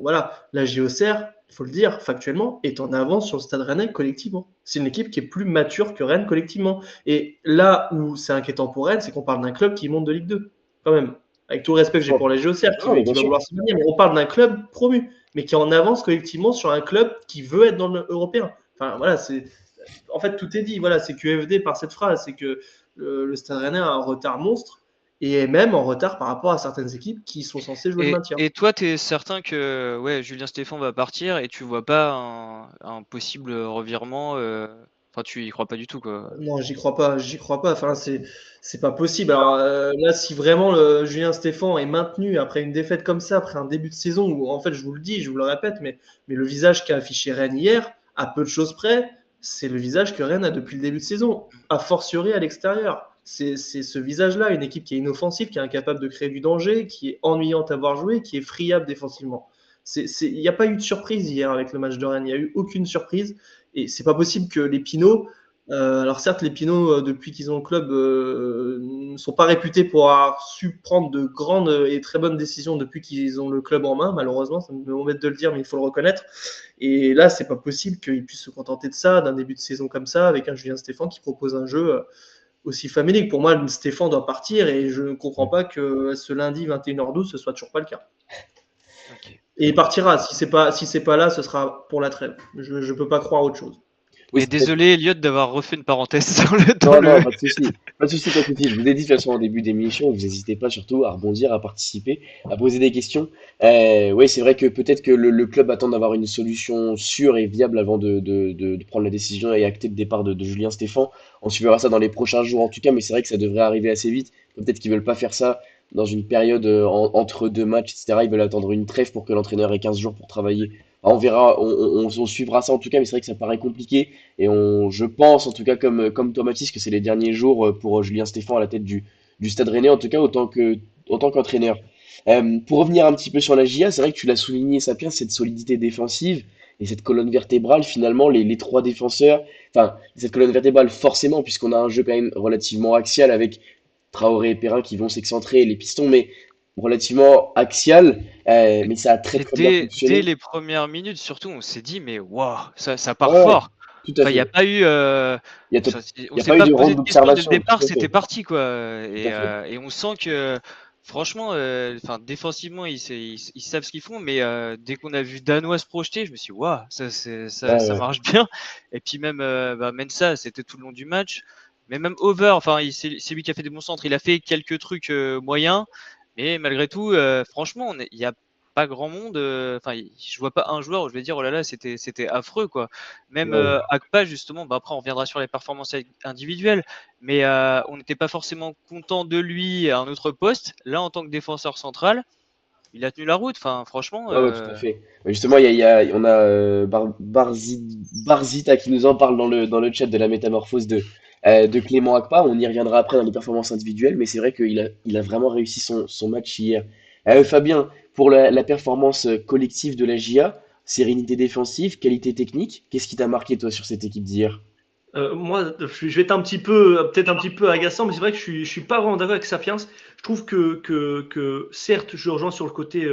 Speaker 4: Voilà, la JOCR, il faut le dire factuellement, est en avance sur le Stade Rennais collectivement. C'est une équipe qui est plus mature que Rennes collectivement. Et là où c'est inquiétant pour Rennes, c'est qu'on parle d'un club qui monte de Ligue 2, quand même. Avec tout le respect que j'ai pour la JOCR,
Speaker 1: Non, mais
Speaker 4: qui
Speaker 1: bien
Speaker 4: va
Speaker 1: sûr.
Speaker 4: vouloir se maintenir, mais on parle d'un club promu, mais qui est en avance collectivement sur un club qui veut être dans l'européen. Enfin voilà, en fait tout est dit. Voilà, c'est QFD par cette phrase, c'est que le Stade Rennais a un retard monstre et est même en retard par rapport à certaines équipes qui sont censées jouer le maintien.
Speaker 2: Et toi, tu es certain que Julien Stéphan va partir et tu vois pas un possible revirement Enfin, tu y crois pas du tout, quoi.
Speaker 4: Non, j'y crois pas, j'y crois pas. Enfin, c'est pas possible. Alors là, si vraiment Julien Stéphan est maintenu après une défaite comme ça, après un début de saison où, en fait, je vous le dis, je vous le répète, mais le visage qu'a affiché Rennes hier, à peu de choses près, c'est le visage que Rennes a depuis le début de saison, a fortiori à l'extérieur. C'est ce visage-là, une équipe qui est inoffensive, qui est incapable de créer du danger, qui est ennuyante à voir jouer, qui est friable défensivement. Il n'y a pas eu de surprise hier avec le match de Rennes, il n'y a eu aucune surprise. Et c'est pas possible que les Pinots, alors certes, les Pinots, depuis qu'ils ont le club, ne sont pas réputés pour avoir su prendre de grandes et très bonnes décisions depuis qu'ils ont le club en main. Malheureusement, ça me m'embête de le dire, mais il faut le reconnaître. Et là, c'est pas possible qu'ils puissent se contenter de ça, d'un début de saison comme ça, avec un Julien Stéphan qui propose un jeu aussi familier. Pour moi, Stéphan doit partir et je ne comprends pas que ce lundi 21h12, ce soit toujours pas le cas.
Speaker 2: Okay.
Speaker 4: Et il partira. Si c'est pas là, ce sera pour la trêve. Je ne peux pas croire autre chose.
Speaker 2: Oui, et désolé, Elliot, d'avoir refait une parenthèse sur le.
Speaker 1: Non, pas de souci. Pas de souci, pas de souci. Je vous ai dit de toute façon au début d'émission, vous n'hésitez pas surtout à rebondir, à participer, à poser des questions. Oui, c'est vrai que peut-être que le club attend d'avoir une solution sûre et viable avant de prendre la décision et acter le départ de Julien Stéphan. On suivra ça dans les prochains jours en tout cas, mais c'est vrai que ça devrait arriver assez vite. Peut-être qu'ils veulent pas faire ça dans une période entre deux matchs, etc. Ils veulent attendre une trêve pour que l'entraîneur ait 15 jours pour travailler. On verra, on suivra ça en tout cas, mais c'est vrai que ça paraît compliqué. Et je pense, en tout cas, comme toi, Mathis, que c'est les derniers jours pour Julien Stéphan à la tête du Stade Rennais, en tout cas, autant qu'entraîneur. Pour revenir un petit peu sur la JA, c'est vrai que tu l'as souligné, Sapiens, cette solidité défensive et cette colonne vertébrale, finalement, les trois défenseurs, enfin, cette colonne vertébrale, forcément, puisqu'on a un jeu quand même relativement axial avec Traoré et Perrin qui vont s'excentrer, les pistons, mais relativement axial, mais ça a très très bien
Speaker 2: Dès
Speaker 1: fonctionné.
Speaker 2: les premières minutes, surtout, on s'est dit, mais waouh, ça part
Speaker 1: Ouais,
Speaker 2: fort.
Speaker 1: tout à
Speaker 2: Enfin, il n'y a
Speaker 1: fait.
Speaker 2: pas eu.
Speaker 1: Il y a,
Speaker 2: On
Speaker 1: il y a
Speaker 2: s'est
Speaker 1: pas eu
Speaker 2: pas
Speaker 1: de
Speaker 2: posé
Speaker 1: ronde
Speaker 2: de questions dès le
Speaker 1: d'observation,
Speaker 2: départ,
Speaker 1: tout à
Speaker 2: c'était
Speaker 1: fait.
Speaker 2: parti, quoi.
Speaker 1: Tout à fait.
Speaker 2: Et on sent que, franchement, défensivement, ils savent ce qu'ils font, mais dès qu'on a vu Danois se projeter, je me suis dit, waouh,
Speaker 1: Ouais,
Speaker 2: ça
Speaker 1: ouais.
Speaker 2: marche bien. Et puis même Mensah, c'était tout le long du match. Mais même Over, enfin, c'est lui qui a fait des bons centres. Il a fait quelques trucs moyens, mais malgré tout, franchement, il n'y a pas grand monde. Enfin, je vois pas un joueur où je vais dire, oh là là, c'était affreux, quoi. Même
Speaker 1: Ouais.
Speaker 2: Akpa, justement, après, on reviendra sur les performances individuelles, mais on n'était pas forcément content de lui à un autre poste. Là, en tant que défenseur central, il a tenu la route. Enfin, franchement,
Speaker 1: Ouais, ouais, tout à fait. Mais justement, on a Barzita qui nous en parle dans le chat de la métamorphose de Clément Akpa. On y reviendra après dans les performances individuelles, mais c'est vrai qu'il a vraiment réussi son match hier. Fabien, pour la performance collective de la JA, sérénité défensive, qualité technique, qu'est-ce qui t'a marqué toi sur cette équipe d'hier?
Speaker 3: Moi, je vais être un petit peu, peut-être un petit peu agaçant, mais c'est vrai que je suis pas vraiment d'accord avec Sapiens. Je trouve que certes, je rejoins sur le côté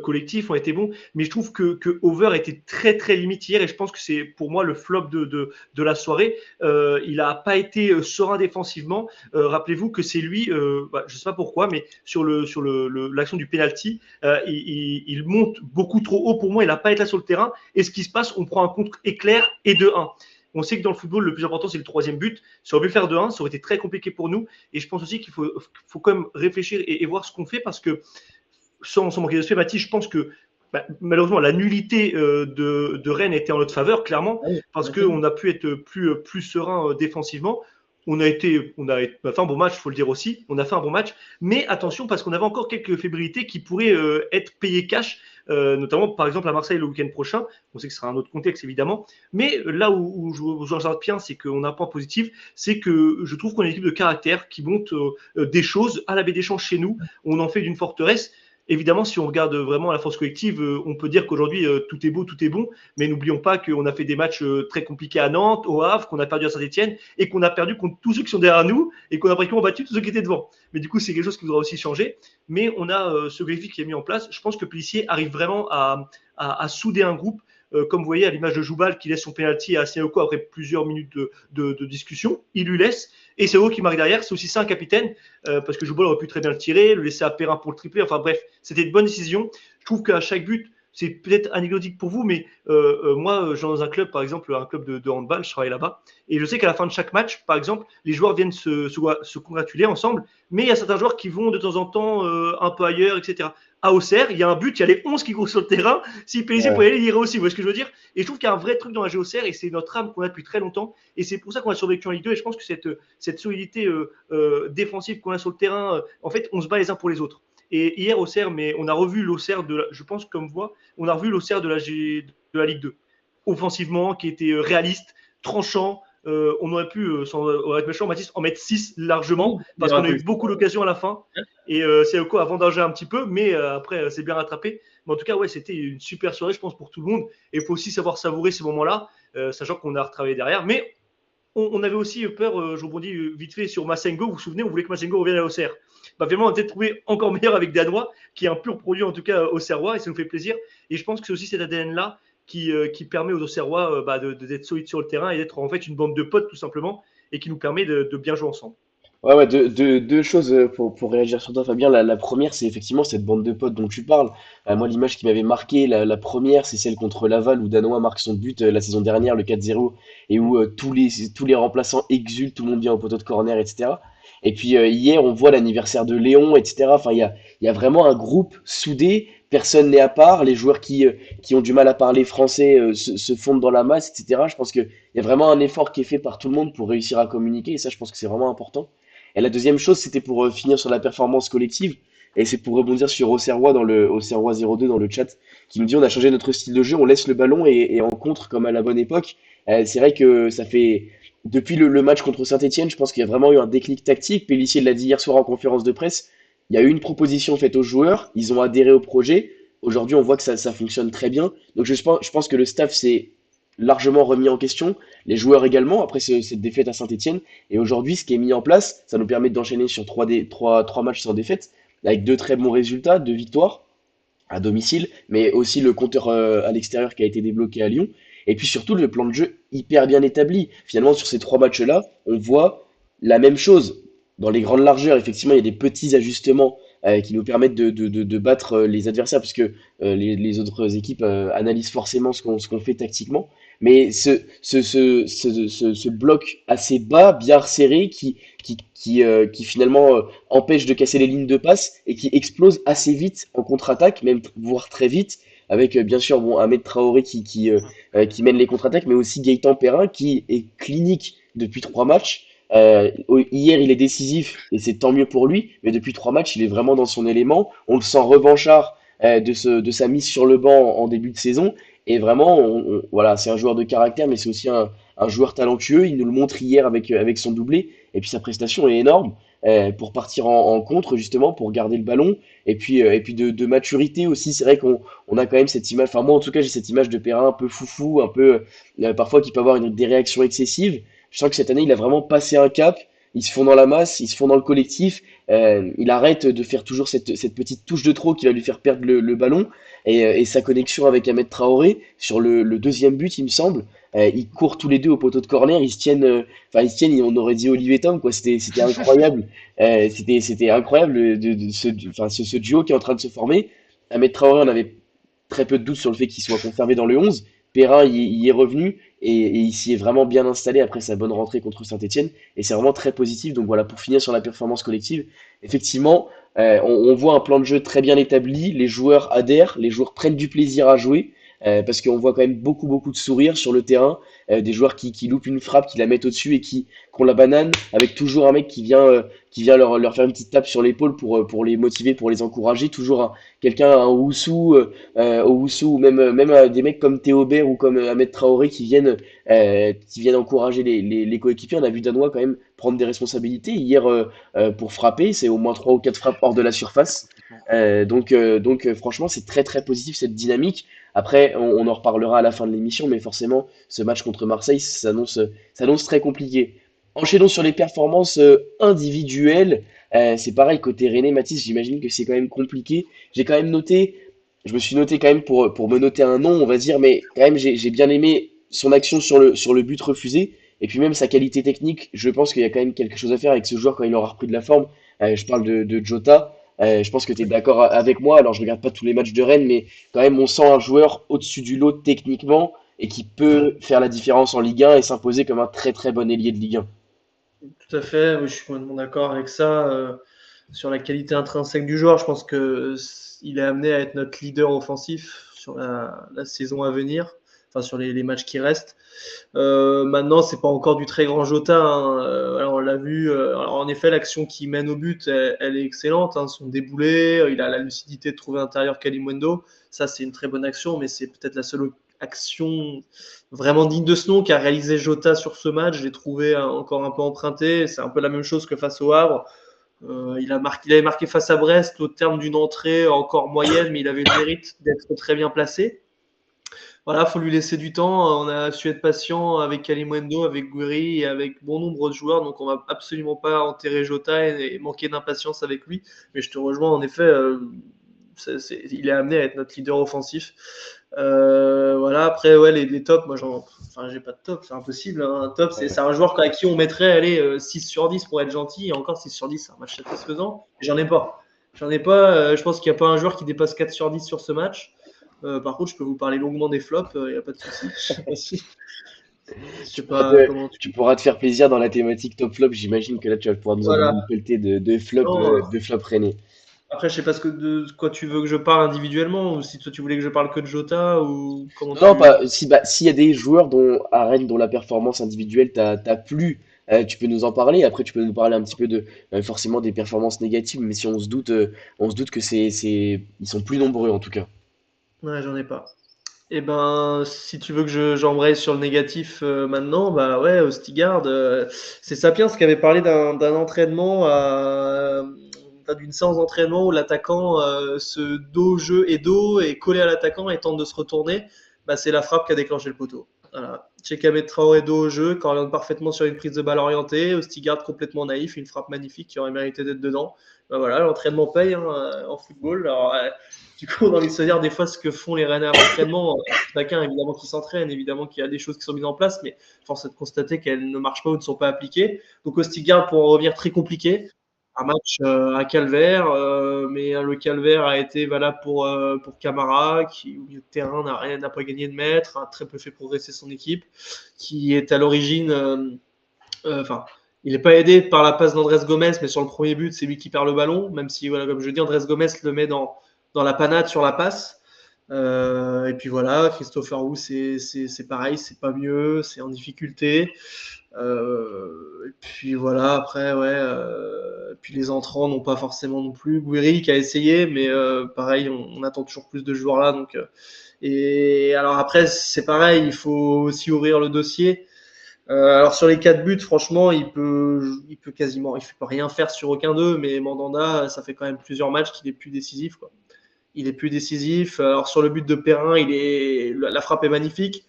Speaker 3: collectif, on a été bons, mais je trouve que Over était très très limite hier et je pense que c'est pour moi le flop de la soirée. Il a pas été serein défensivement. Rappelez-vous que c'est lui, je sais pas pourquoi, mais l'action du penalty, il monte beaucoup trop haut pour moi. Il a pas été là sur le terrain et ce qui se passe, on prend un contre éclair et de 1. On sait que dans le football, le plus important, c'est le troisième but. Si on aurait pu faire 2-1, ça aurait été très compliqué pour nous. Et je pense aussi qu'il faut quand même réfléchir et voir ce qu'on fait parce que, sans manquer de respect, Mathis, je pense que malheureusement, la nullité de Rennes était en notre faveur, clairement, parce qu'on a pu être plus serein défensivement. On a fait un bon match, il faut le dire aussi. On a fait un bon match, mais attention parce qu'on avait encore quelques fébrilité qui pourraient être payées cash, notamment par exemple à Marseille le week-end prochain. On sait que ce sera un autre contexte évidemment, mais là où je rejoins bien, c'est qu'on a un point positif, c'est que je trouve qu'on est une équipe de caractère qui monte des choses à la baie des Champs chez nous. On en fait d'une forteresse. Évidemment, si on regarde vraiment la force collective, on peut dire qu'aujourd'hui, tout est beau, tout est bon, mais n'oublions pas qu'on a fait des matchs très compliqués à Nantes, au Havre, qu'on a perdu à Saint-Etienne, et qu'on a perdu contre tous ceux qui sont derrière nous, et qu'on a pratiquement battu tous ceux qui étaient devant. Mais du coup, c'est quelque chose qui voudra aussi changer. Mais on a ce graphique qui est mis en place. Je pense que Pelissier arrive vraiment à souder un groupe. Comme vous voyez à l'image de Joubal qui laisse son penalty à Sissoko après plusieurs minutes de discussion, il lui laisse et c'est Sissoko qui marque derrière. C'est aussi ça un capitaine parce que Joubal aurait pu très bien le tirer, le laisser à Perrin pour le tripler. Enfin bref, c'était une bonne décision. Je trouve qu'à chaque but, c'est peut-être anecdotique pour vous, mais moi, dans un club, par exemple, un club de handball, je travaille là-bas, et je sais qu'à la fin de chaque match, par exemple, les joueurs viennent se congratuler ensemble, mais il y a certains joueurs qui vont de temps en temps un peu ailleurs, etc. À Auxerre, il y a un but, il y a les 11 qui courent sur le terrain. Si PSG pouvait y aller, il irait aussi. Vous voyez ce que je veux dire? Et je trouve qu'il y a un vrai truc dans la Auxerre et c'est notre âme qu'on a depuis très longtemps. Et c'est pour ça qu'on a survécu en Ligue 2. Et je pense que cette solidité défensive qu'on a sur le terrain, en fait, on se bat les uns pour les autres. Et hier, Auxerre, mais on a revu l'Auxerre je pense, comme voix, on a revu l'Auxerre de la Ligue 2. Offensivement, qui était réaliste, tranchant. On aurait pu, sans être méchant, Mathis, en mettre 6 largement, parce qu'on a eu beaucoup d'occasions à la fin. Et c'est quoi a vendangé un petit peu, mais après, c'est bien rattrapé. Mais en tout cas, ouais, c'était une super soirée, je pense, pour tout le monde. Et il faut aussi savoir savourer ces moments-là, sachant qu'on a retravaillé derrière. Mais on avait aussi peur, je rebondis vite fait sur Massengo. Vous vous souvenez, on voulait que Massengo revienne à Auxerre. Finalement, on a peut-être trouvé encore meilleur avec Danois, qui est un pur produit, en tout cas, auxerrois, et ça nous fait plaisir. Et je pense que c'est aussi cet ADN-là qui permet aux Auxerrois d'être solides sur le terrain et d'être en fait une bande de potes, tout simplement, et qui nous permet de bien jouer ensemble.
Speaker 1: Ouais, deux choses pour réagir sur toi, Fabien. La première, c'est effectivement cette bande de potes dont tu parles. Moi, l'image qui m'avait marqué, la première, c'est celle contre Laval où Danois marque son but la saison dernière, le 4-0, et où tous les remplaçants exultent, tout le monde vient au poteau de corner, etc. Et puis hier, on voit l'anniversaire de Léon, etc. Enfin, il y a vraiment un groupe soudé, personne n'est à part, les joueurs qui ont du mal à parler français se fondent dans la masse, etc. Je pense qu'il y a vraiment un effort qui est fait par tout le monde pour réussir à communiquer, et ça, je pense que c'est vraiment important. Et la deuxième chose, c'était pour finir sur la performance collective. Et c'est pour rebondir sur Auxerrois Auxerrois 02 dans le chat, qui nous dit on a changé notre style de jeu, on laisse le ballon et on contre comme à la bonne époque. C'est vrai que ça fait depuis le match contre Saint-Etienne, je pense qu'il y a vraiment eu un déclic tactique. Pélissier l'a dit hier soir en conférence de presse. Il y a eu une proposition faite aux joueurs, ils ont adhéré au projet. Aujourd'hui, on voit que ça fonctionne très bien. Donc je pense que le staff s'est largement remis en question, les joueurs également, après cette défaite à Saint-Etienne. Et aujourd'hui, ce qui est mis en place, ça nous permet d'enchaîner sur trois matchs sans défaite, avec deux très bons résultats, deux victoires à domicile, mais aussi le compteur à l'extérieur qui a été débloqué à Lyon. Et puis surtout, le plan de jeu hyper bien établi. Finalement, sur ces trois matchs-là, on voit la même chose. Dans les grandes largeurs, effectivement, il y a des petits ajustements qui nous permettent de battre les adversaires, puisque les autres équipes analysent forcément ce qu'on fait tactiquement. Mais ce bloc assez bas, bien resserré, qui finalement empêche de casser les lignes de passe et qui explose assez vite en contre-attaque, même voire très vite, avec bien sûr bon, Ahmed Traoré qui mène les contre-attaques, mais aussi Gaëtan Perrin qui est clinique depuis trois matchs. Hier, il est décisif et c'est tant mieux pour lui, mais depuis trois matchs, il est vraiment dans son élément. On le sent revanchard de sa mise sur le banc en début de saison. Et vraiment, voilà, c'est un joueur de caractère, mais c'est aussi un joueur talentueux. Il nous le montre hier avec son doublé. Et puis sa prestation est énorme pour partir en contre, justement, pour garder le ballon. Et puis de maturité aussi. C'est vrai qu'on a quand même cette image, enfin moi en tout cas, j'ai cette image de Perrin un peu foufou, un peu parfois qui peut avoir des réactions excessives. Je sens que cette année, il a vraiment passé un cap. Ils se font dans la masse, ils se font dans le collectif. Il arrête de faire toujours cette petite touche de trop qui va lui faire perdre le ballon. Et sa connexion avec Ahmed Traoré sur le deuxième but, il me semble. Ils courent tous les deux au poteau de corner, ils se tiennent, on aurait dit Olivier Tom, quoi. C'était incroyable. C'était incroyable ce duo qui est en train de se former. Ahmed Traoré, on avait très peu de doutes sur le fait qu'il soit conservé dans le 11. Perrin y est revenu et il s'y est vraiment bien installé après sa bonne rentrée contre Saint-Etienne. Et c'est vraiment très positif. Donc voilà, pour finir sur la performance collective, effectivement, on voit un plan de jeu très bien établi. Les joueurs adhèrent, les joueurs prennent du plaisir à jouer. Parce qu'on voit quand même beaucoup de sourires sur le terrain, des joueurs qui loupent une frappe, qui la mettent au-dessus et qui ont la banane, avec toujours un mec qui vient leur faire une petite tape sur l'épaule pour les motiver, pour les encourager, toujours quelqu'un, un Owusu ou même des mecs comme Théobert ou comme Ahmed Traoré qui viennent encourager les coéquipiers. On a vu Danois quand même prendre des responsabilités hier pour frapper, c'est au moins 3 ou 4 frappes hors de la surface. Franchement, c'est très positif cette dynamique. Après, on en reparlera à la fin de l'émission, mais forcément, ce match contre Marseille s'annonce très compliqué. Enchaînons sur les performances individuelles. C'est pareil, côté René Mathis, j'imagine que c'est quand même compliqué. J'ai quand même noté, je me suis noté quand même pour me noter un nom, on va dire, mais quand même, j'ai bien aimé son action sur le but refusé. Et puis même sa qualité technique, je pense qu'il y a quand même quelque chose à faire avec ce joueur quand il aura repris de la forme. Je parle de Jota. Je pense que tu es d'accord avec moi. Alors, je regarde pas tous les matchs de Rennes, mais quand même, on sent un joueur au-dessus du lot techniquement et qui peut faire la différence en Ligue 1 et s'imposer comme un très bon ailier de Ligue 1.
Speaker 4: Tout à fait, oui, je suis complètement d'accord avec ça. Sur la qualité intrinsèque du joueur, je pense qu'il est amené à être notre leader offensif sur la saison à venir, enfin sur les matchs qui restent. Maintenant, c'est pas encore du très grand Jota, hein. Alors, on l'a vu. Alors, en effet, l'action qui mène au but, elle est excellente, hein. Son déboulé, il a la lucidité de trouver l'intérieur Kalimundo. Ça, c'est une très bonne action, mais c'est peut-être la seule action vraiment digne de ce nom qu'a réalisé Jota sur ce match. Je l'ai trouvé encore un peu emprunté. C'est un peu la même chose que face au Havre. Il avait marqué face à Brest au terme d'une entrée encore moyenne, mais il avait le mérite d'être très bien placé. Voilà, faut lui laisser du temps. On a su être patient avec Kalimundo, avec Gouiri et avec bon nombre de joueurs, donc on va absolument pas enterrer Jota et manquer d'impatience avec lui. Mais je te rejoins, en effet, il est amené à être notre leader offensif. Voilà, après, ouais, les tops, moi, j'ai pas de top, c'est impossible, hein. Un top, c'est un joueur à qui on mettrait, allez, 6 sur 10 pour être gentil, et encore 6 sur 10, c'est un match satisfaisant. J'en ai pas. Je pense qu'il n'y a pas un joueur qui dépasse 4 sur 10 sur ce match. Par contre, je peux vous parler longuement des flops, il n'y a pas de souci. Je sais pas comment
Speaker 1: Tu pourras te faire plaisir dans la thématique top flop. J'imagine que là, tu vas pouvoir nous en donner
Speaker 4: Voilà.
Speaker 1: une pelletée de
Speaker 4: Non,
Speaker 1: flop René.
Speaker 4: après, je sais pas de quoi tu veux que je parle individuellement, ou si toi tu voulais que je parle que de Jota, ou comment
Speaker 1: Non,
Speaker 4: tu.
Speaker 1: pas si bah, s'il y a des joueurs à Rennes dont la performance individuelle t'a plu, tu peux nous en parler. Après, tu peux nous parler un petit peu de forcément des performances négatives, mais si on se doute que ils sont plus nombreux en tout cas.
Speaker 4: Ouais, j'en ai pas. Eh ben, si tu veux que j'embraye sur le négatif maintenant, bah ouais, Stigard, c'est Sapiens qui avait parlé d'un entraînement, d'une séance d'entraînement où l'attaquant se dos et dos est collé à l'attaquant et tente de se retourner. Bah, c'est la frappe qui a déclenché le poteau. Voilà. Chekame Traoré dos au jeu, qui oriente parfaitement sur une prise de balle orientée. Stigard complètement naïf, une frappe magnifique qui aurait mérité d'être dedans. Bah voilà, l'entraînement paye, hein, en football. Alors, du coup, on a envie de se dire des fois ce que font les Rennais à l'entraînement. Chacun, évidemment, qui s'entraîne, évidemment qu'il y a des choses qui sont mises en place, mais force est de constater qu'elles ne marchent pas ou ne sont pas appliquées. Donc, Ostigard, pour en revenir, très compliqué. Un match à calvaire, mais le calvaire a été valable pour Camara, qui, au milieu de terrain, n'a pas gagné de mètre, a très peu fait progresser son équipe, qui est à l'origine. Enfin, il n'est pas aidé par la passe d'Andrés Gomes, mais sur le premier but, c'est lui qui perd le ballon, même si, voilà, comme je dis, Andrés Gomes le met dans la panade sur la passe. Et puis voilà, Christopher Wu, c'est pareil, c'est pas mieux, c'est en difficulté. Et puis voilà, après, ouais. Puis les entrants n'ont pas forcément non plus. Gouiri qui a essayé, mais pareil, on attend toujours plus de joueurs là. Donc, et alors après, c'est pareil, il faut aussi ouvrir le dossier. Alors sur les 4 buts, franchement, il peut rien faire sur aucun d'eux, mais Mandanda, ça fait quand même plusieurs matchs qu'il est plus décisif, quoi. Il est plus décisif. Alors sur le but de Perrin, la frappe est magnifique,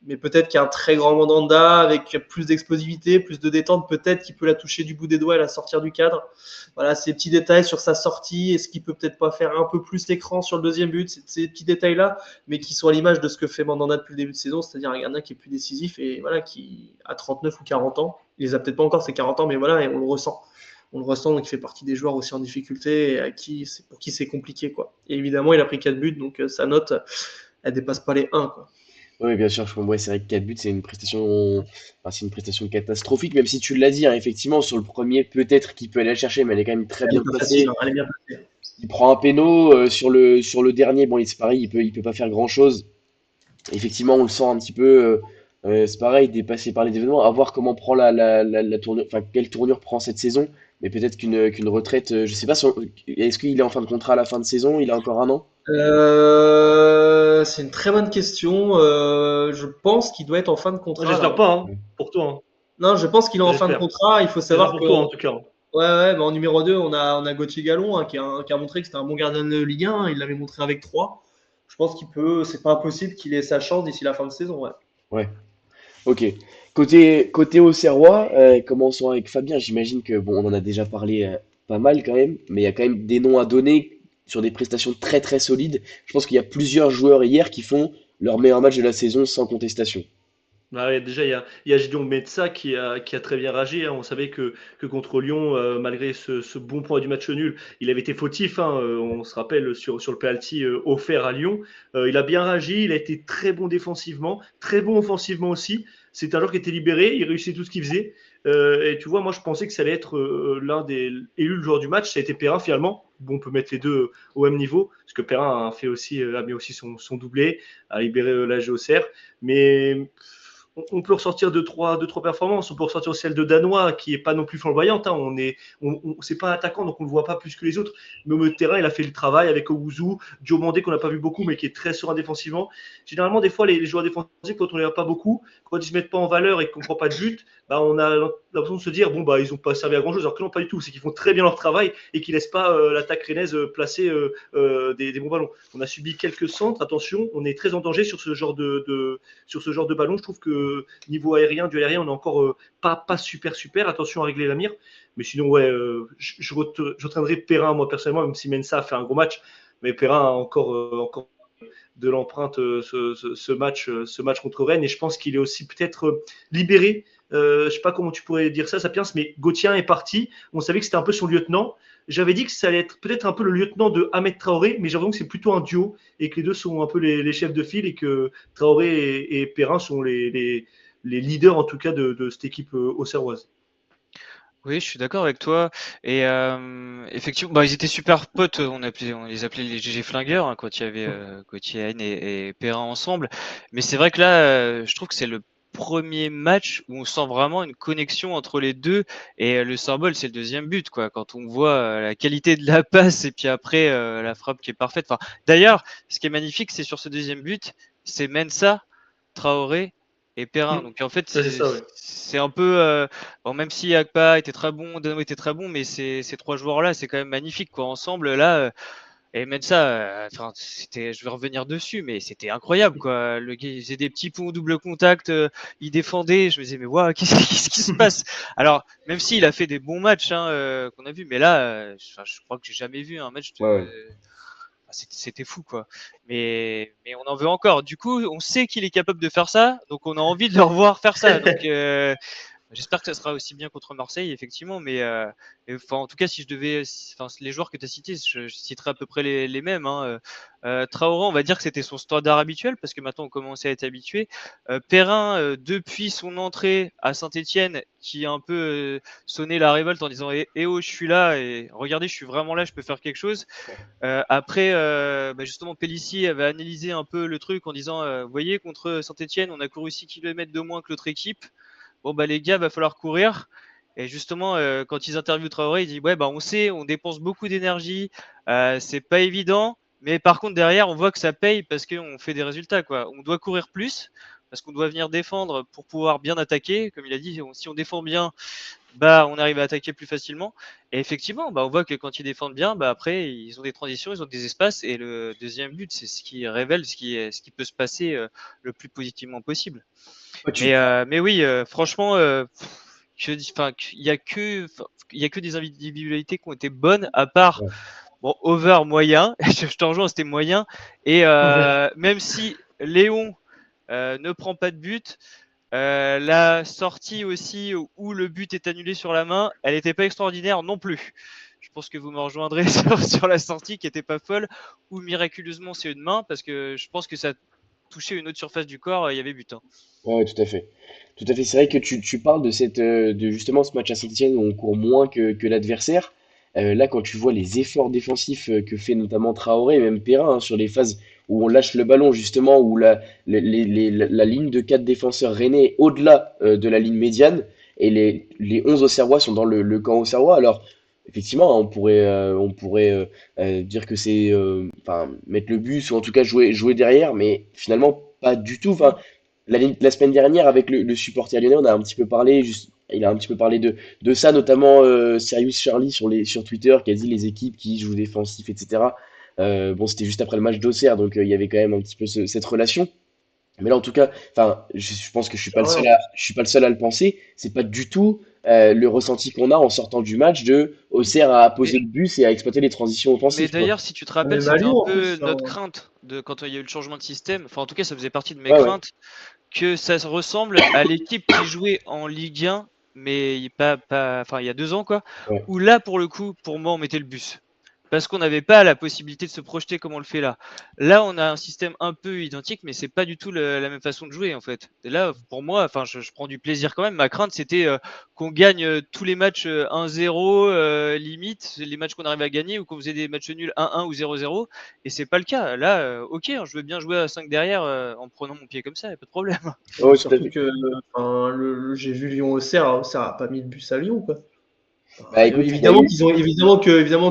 Speaker 4: Mais peut-être qu'il y a un très grand Mandanda avec plus d'explosivité, plus de détente. Peut-être qu'il peut la toucher du bout des doigts et la sortir du cadre. Voilà, ces petits détails sur sa sortie. Est-ce qu'il peut peut-être pas faire un peu plus l'écran sur le deuxième but? Ces petits détails-là, mais qui sont à l'image de ce que fait Mandanda depuis le début de saison, c'est-à-dire un gardien qui est plus décisif et voilà, qui a 39 ou 40 ans. Il les a peut-être pas encore, ces 40 ans, mais voilà, et on le ressent. On le ressent, donc il fait partie des joueurs aussi en difficulté et pour qui c'est compliqué, quoi. Et évidemment, il a pris 4 buts, donc sa note, elle dépasse pas les 1, quoi.
Speaker 1: Oui, bien sûr, ouais, c'est vrai que 4 buts, c'est une prestation catastrophique, même si tu l'as dit, hein, effectivement, sur le premier, peut-être qu'il peut aller la chercher, mais elle est quand même très
Speaker 4: Elle est
Speaker 1: bien
Speaker 4: pas facile,
Speaker 1: placée.
Speaker 4: hein, elle est bien placée.
Speaker 1: Il prend un péno sur le dernier, bon, c'est pareil, il peut pas faire grand-chose. Effectivement, on le sent un petit peu, c'est pareil, dépassé par les événements, à voir comment prend la tournure, enfin, quelle tournure prend cette saison, mais peut-être qu'une retraite, je sais pas, est-ce qu'il est en fin de contrat à la fin de saison, il a encore un an?
Speaker 4: C'est une très bonne question. Je pense qu'il doit être en fin de
Speaker 3: Moi,
Speaker 4: contrat,
Speaker 3: j'espère
Speaker 4: là.
Speaker 3: pas, hein,
Speaker 1: Ouais.
Speaker 3: pour toi. Hein.
Speaker 4: Non, je pense qu'il est en fin de
Speaker 3: J'espère.
Speaker 4: contrat. Il faut
Speaker 3: J'espère
Speaker 4: savoir
Speaker 3: pour
Speaker 4: que,
Speaker 3: toi, en tout cas. Hein.
Speaker 4: ouais, mais en numéro 2, on a Gauthier Gallon, hein, qui a montré que c'était un bon gardien de Ligue 1. Il l'avait montré avec 3. Je pense c'est pas impossible qu'il ait sa chance d'ici la fin de saison, ouais.
Speaker 1: Ouais. Ok. Côté Auxerrois, commençons avec Fabien. J'imagine que, bon, on en a déjà parlé pas mal quand même, mais il y a quand même des noms à donner sur des prestations très très solides. Je pense qu'il y a plusieurs joueurs hier qui font leur meilleur match de la saison sans contestation.
Speaker 3: Bah ouais, déjà, il y a Gideon Metsa qui a très bien réagi. Hein. On savait que contre Lyon, malgré ce bon point du match nul, il avait été fautif. Hein. On se rappelle sur le penalty offert à Lyon. Il a bien réagi. Il a été très bon défensivement, très bon offensivement aussi. C'est un joueur qui était libéré. Il réussit tout ce qu'il faisait. Et tu vois, moi, je pensais que ça allait être l'un des élus le joueur du match. Ça a été Perrin finalement. Bon, on peut mettre les deux au même niveau, parce que Perrin a mis aussi son doublé, a libéré la GOCR. Mais on peut ressortir deux, trois performances. On peut ressortir celle de Danois, qui est pas non plus flamboyante. Hein. C'est pas un attaquant, donc on le voit pas plus que les autres. Mais au milieu de terrain, il a fait le travail avec Owuzu, Diomandé, qu'on n'a pas vu beaucoup, mais qui est très serein défensivement. Généralement, des fois, les joueurs défensifs, quand on les a pas beaucoup, quand ils se mettent pas en valeur et qu'on prend pas de but, bah, on a l'impression de se dire, bon, bah, ils ont pas servi à grand chose. Alors que non, pas du tout. C'est qu'ils font très bien leur travail et qu'ils laissent pas l'attaque rennaise placer des bons ballons. On a subi quelques centres. Attention, on est très en danger sur ce genre sur ce genre de ballon. Je trouve que niveau aérien, du aérien, on est encore pas super. Attention à régler la mire. Mais sinon, ouais, je retiendrai Perrin, moi personnellement, même si Mensa a fait un gros match. Mais Perrin a encore de l'empreinte ce match contre Rennes. Et je pense qu'il est aussi peut-être libéré. Je sais pas comment tu pourrais dire ça, Sapiens, mais Gauthier est parti. On savait que c'était un peu son lieutenant. J'avais dit que ça allait être peut-être un peu le lieutenant de Ahmed Traoré, mais j'ai l'impression que c'est plutôt un duo et que les deux sont un peu les chefs de file et que Traoré et Perrin sont les leaders en tout cas de cette équipe auxerroise.
Speaker 2: Oui, je suis d'accord avec toi. Et effectivement, bah, ils étaient super potes. On les appelait les GG Flingueurs hein, quand il y avait Gauthier Haine et Perrin ensemble. Mais c'est vrai que là, je trouve que c'est le premier match où on sent vraiment une connexion entre les deux. Et le symbole, c'est le deuxième but, quoi. Quand on voit la qualité de la passe et puis après la frappe qui est parfaite. Enfin, d'ailleurs, ce qui est magnifique, c'est sur ce deuxième but, c'est Mensah, Traoré et Perrin. Donc en fait,
Speaker 3: Ça, c'est ça, ouais.
Speaker 2: c'est un peu bon, même si Agba était très bon, Dano était très bon, mais ces trois joueurs-là, c'est quand même magnifique, quoi. Ensemble, là, et même ça, enfin, je vais revenir dessus, mais c'était incroyable, quoi. Le gars, il faisait des petits ponts au double contact, il défendait. Je me disais, mais waouh, qu'est-ce qui se passe? Alors, même s'il a fait des bons matchs, hein, qu'on a vu, mais là, je crois que j'ai jamais vu un match
Speaker 1: Ouais, ouais.
Speaker 2: c'était fou, quoi. Mais on en veut encore. Du coup, on sait qu'il est capable de faire ça, donc on a envie de le revoir faire ça. Donc, j'espère que ça sera aussi bien contre Marseille, effectivement. Mais enfin, en tout cas, si je devais, enfin, les joueurs que tu as cités, je citerai à peu près les mêmes. Hein. Traoré, on va dire que c'était son standard habituel parce que maintenant on commençait à être habitué. Perrin, depuis son entrée à Saint-Etienne, qui a un peu sonné la révolte en disant eh oh, je suis là et regardez, je suis vraiment là, je peux faire quelque chose. Après, bah justement, Pellissier avait analysé un peu le truc en disant vous voyez, contre Saint-Etienne, on a couru 6 km de moins que l'autre équipe. Bon, bah, les gars, va falloir courir. Et justement, quand ils interviewent Traoré, il dit ouais, bah, on sait, on dépense beaucoup d'énergie, c'est pas évident. Mais par contre, derrière, on voit que ça paye parce qu'on fait des résultats, quoi. On doit courir plus. parce qu'on doit venir défendre pour pouvoir bien attaquer. Comme il a dit, si on défend bien, bah, on arrive à attaquer plus facilement. Et effectivement, bah, on voit que quand ils défendent bien, bah, après, ils ont des transitions, ils ont des espaces. Et le deuxième but, c'est ce qui révèle ce qui peut se passer le plus positivement possible.
Speaker 1: Ouais,
Speaker 2: Mais oui, franchement, il y a que des individualités qui ont été bonnes, à part
Speaker 1: ouais.
Speaker 2: bon, Over moyen. Je te rejoins, c'était moyen. Et même si Léon ne prend pas de but, la sortie aussi où le but est annulé sur la main, elle n'était pas extraordinaire non plus. Je pense que vous me rejoindrez sur la sortie qui n'était pas folle, ou miraculeusement c'est une main, parce que je pense que ça touchait une autre surface du corps, il y avait but, hein.
Speaker 1: Ouais, tout à fait. Tout à fait. C'est vrai que tu parles de de justement ce match à Saint-Étienne où on court moins que l'adversaire. Là, quand tu vois les efforts défensifs que fait notamment Traoré et même Perrin hein, sur les phases où on lâche le ballon, justement, où la ligne de quatre défenseurs rennais est au-delà de la ligne médiane et les 11 Auxerrois sont dans le camp Auxerrois. Alors, effectivement, hein, on pourrait dire que c'est enfin, mettre le bus ou en tout cas jouer derrière, mais finalement, pas du tout. Enfin, la semaine dernière, avec le supporter lyonnais, on a un petit peu parlé, il a un petit peu parlé de ça, notamment Sirius Charlie sur Twitter, qui a dit les équipes qui jouent défensif, etc. Bon, c'était juste après le match d'Auxerre, donc il y avait quand même un petit peu cette relation. Mais là, en tout cas, enfin, je pense que je suis pas le seul à le penser. C'est pas du tout le ressenti qu'on a en sortant du match de Auxerre à poser
Speaker 2: Mais,
Speaker 1: le bus et à exploiter les transitions
Speaker 2: mais
Speaker 1: offensives, quoi.
Speaker 2: d'ailleurs, si tu te rappelles,
Speaker 4: Même à
Speaker 2: c'était un
Speaker 4: Lyon en
Speaker 2: peu
Speaker 4: plus.
Speaker 2: notre crainte quand il y a eu le changement de système. Enfin, en tout cas, ça faisait partie de mes
Speaker 1: Ouais, ouais,
Speaker 2: craintes que ça se ressemble à l'équipe qui jouait en Ligue 1, mais enfin, il y a 2 ans, quoi,
Speaker 1: ouais.
Speaker 2: où là, pour le coup, pour moi, on mettait le bus. Parce qu'on n'avait pas la possibilité de se projeter comme on le fait là. Là, on a un système un peu identique, mais c'est pas du tout la même façon de jouer en fait. Et là, pour moi, enfin, je prends du plaisir quand même. Ma crainte, c'était qu'on gagne tous les matchs 1-0 limite, les matchs qu'on arrive à gagner, ou qu'on faisait des matchs nuls 1-1 ou 0-0. Et c'est pas le cas. Là, ok, hein, je veux bien jouer à 5 derrière en prenant mon pied comme ça, y a pas de problème.
Speaker 1: Ouais, tout à
Speaker 4: Surtout
Speaker 1: fait.
Speaker 4: que enfin, j'ai vu Lyon-Auxerre a pas mis de bus à Lyon, quoi.
Speaker 1: Bah
Speaker 4: Enfin,
Speaker 1: écoute, il y a eu.
Speaker 4: évidemment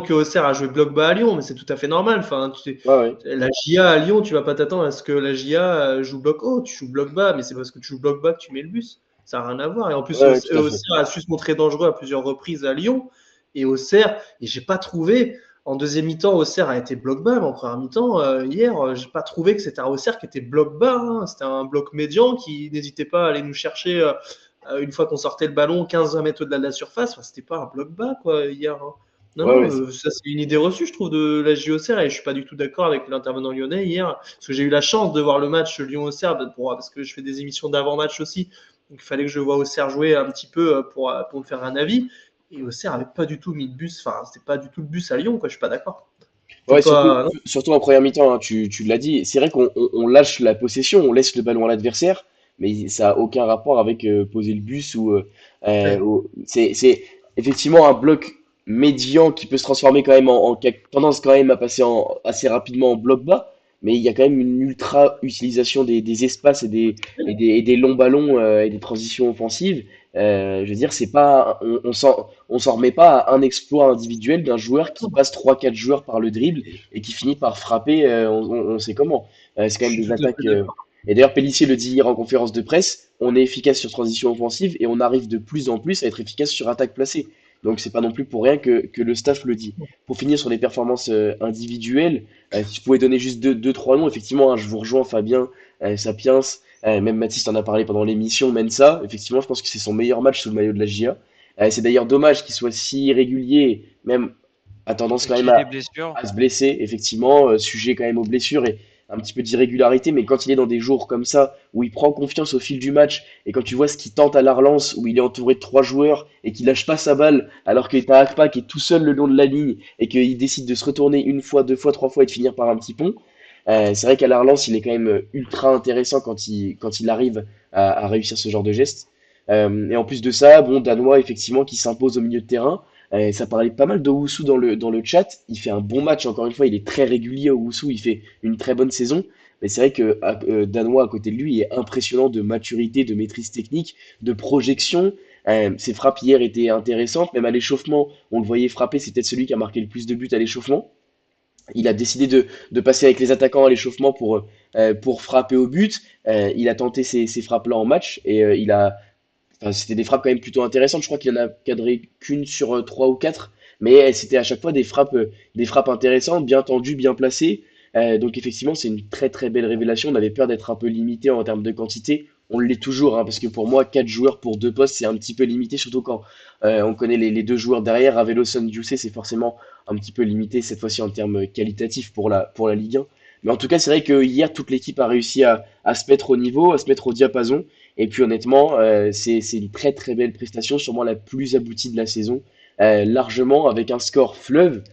Speaker 4: que Auxerre a joué bloc bas à Lyon, mais c'est tout à fait normal. Enfin,
Speaker 1: Ouais, ouais.
Speaker 4: la JA à Lyon, tu vas pas t'attendre à ce que la JA joue bloc haut, tu joues bloc bas, mais c'est parce que tu joues bloc bas que tu mets le bus. Ça n'a rien à voir. Et en plus,
Speaker 1: Ouais, ouais, tout à fait.
Speaker 4: Auxerre a su se montrer dangereux à plusieurs reprises à Lyon. Et Auxerre, et j'ai pas trouvé, en deuxième mi-temps, Auxerre a été bloc bas, mais en première mi-temps, hier, j'ai pas trouvé que c'était un Auxerre qui était bloc bas, hein. C'était un bloc médian qui n'hésitait pas à aller nous chercher une fois qu'on sortait le ballon 15-20 mètres au-delà de la surface. Enfin, c'était pas un bloc bas, quoi, hier, hein. Non,
Speaker 1: Ouais,
Speaker 4: non,
Speaker 1: ouais.
Speaker 4: ça c'est une idée reçue, je trouve, de la JOCR et je suis pas du tout d'accord avec l'intervenant lyonnais hier, parce que j'ai eu la chance de voir le match Lyon-Auxerre parce que je fais des émissions d'avant-match aussi, donc il fallait que je vois Auxerre jouer un petit peu pour me faire un avis. Et Auxerre avait pas du tout mis de bus, enfin c'était pas du tout le bus à Lyon, quoi. Je suis pas d'accord.
Speaker 1: Ouais,
Speaker 4: C'est
Speaker 1: surtout,
Speaker 4: pas, non.
Speaker 1: surtout en première mi-temps, hein, tu l'as dit. C'est vrai qu'on lâche la possession, on laisse le ballon à l'adversaire, mais ça n'a aucun rapport avec poser le bus ou
Speaker 4: Ouais.
Speaker 1: c'est effectivement un bloc médian qui peut se transformer quand même qui a tendance quand même à passer assez rapidement en bloc bas, mais il y a quand même une ultra utilisation des espaces et des longs ballons et des transitions offensives. Je veux dire, c'est pas, on s'en remet pas à un exploit individuel d'un joueur qui passe trois quatre joueurs par le dribble et qui finit par frapper, on sait comment. C'est quand
Speaker 4: Je
Speaker 1: même
Speaker 4: suis
Speaker 1: des
Speaker 4: tout à
Speaker 1: attaques.
Speaker 4: fait d'accord.
Speaker 1: Et d'ailleurs, Pellissier le dit hier en conférence de presse, on est efficace sur transition offensive et on arrive de plus en plus à être efficace sur attaque placée. Donc c'est pas non plus pour rien que le staff le dit. Pour finir sur les performances individuelles, si je pouvais donner juste deux, trois noms, effectivement, hein, je vous rejoins Fabien, Sapiens, même Mathis en a parlé pendant l'émission, Mensa, effectivement, je pense que c'est son meilleur match sous le maillot de la GIA. C'est d'ailleurs dommage qu'il soit si irrégulier, même a tendance
Speaker 2: Et
Speaker 1: quand même
Speaker 2: qu'il y ait des blessures.
Speaker 1: à se blesser, effectivement, sujet quand même aux blessures et un petit peu d'irrégularité, mais quand il est dans des jours comme ça, où il prend confiance au fil du match, et quand tu vois ce qu'il tente à la relance, où il est entouré de trois joueurs, et qu'il lâche pas sa balle, alors que t'as Akpa qui est tout seul le long de la ligne, et qu'il décide de se retourner une fois, deux fois, trois fois, et de finir par un petit pont, c'est vrai qu'à la relance, il est quand même ultra intéressant quand il arrive à réussir ce genre de geste. Et en plus de ça, bon, Danois, effectivement, qui s'impose au milieu de terrain. Ça parlait pas mal d'Owusu dans le chat. Il fait un bon match, encore une fois, il est très régulier, Owusu, il fait une très bonne saison. Mais c'est vrai que Danois, à côté de lui, est impressionnant de maturité, de maîtrise technique, de projection. Ses frappes hier étaient intéressantes, même à l'échauffement, on le voyait frapper, c'est peut-être celui qui a marqué le plus de buts à l'échauffement. Il a décidé de passer avec les attaquants à l'échauffement pour frapper au but. Il a tenté ces frappes-là en match et enfin, c'était des frappes quand même plutôt intéressantes. Je crois qu'il en a cadré qu'une sur trois ou quatre, mais c'était à chaque fois des frappes intéressantes, bien tendues, bien placées. Donc effectivement, c'est une très très belle révélation. On avait peur d'être un peu limité en termes de quantité. On l'est toujours, hein, parce que pour moi, 4 joueurs pour deux postes, c'est un petit peu limité, surtout quand on connaît les deux joueurs derrière. Raveloson, Jussé, c'est forcément un petit peu limité cette fois-ci en termes qualitatifs pour la Ligue 1. Mais en tout cas, c'est vrai que hier, toute l'équipe a réussi à se mettre au niveau, à se mettre au diapason. Et puis honnêtement, c'est une très très belle prestation, sûrement la plus aboutie de la saison, largement avec un score fleuve,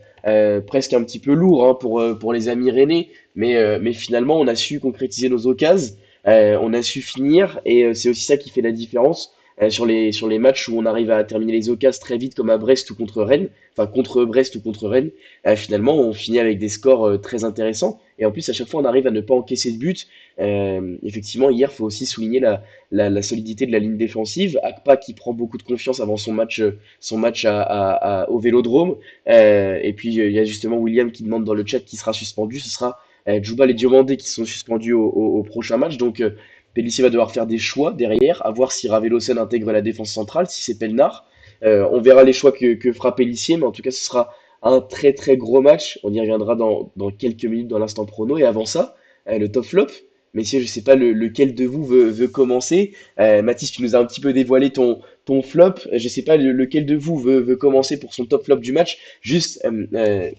Speaker 1: presque un petit peu lourd hein, pour les amis rennais, mais finalement on a su concrétiser nos occasions, on a su finir, et c'est aussi ça qui fait la différence sur les matchs où on arrive à terminer les occasions très vite comme à Brest ou contre Rennes, enfin contre Brest ou contre Rennes, finalement on finit avec des scores très intéressants, et en plus à chaque fois on arrive à ne pas encaisser de but. Effectivement, hier, il faut aussi souligner la solidité de la ligne défensive. Akpa qui prend beaucoup de confiance avant son match au Vélodrome. Et puis, il y a justement William qui demande dans le chat qui sera suspendu. Ce sera Djoubal et Diomandé qui sont suspendus au prochain match. Donc, Pellissier va devoir faire des choix derrière, à voir si Ravelosen intègre la défense centrale, si c'est Pelnar. On verra les choix que fera Pellissier, mais en tout cas, ce sera un très très gros match. On y reviendra dans quelques minutes dans l'instant prono. Et avant ça, le top flop. Messieurs, je ne sais pas lequel de vous veut commencer. Mathis, tu nous as un petit peu dévoilé ton flop. Je ne sais pas lequel de vous veut commencer pour son top flop du match. Juste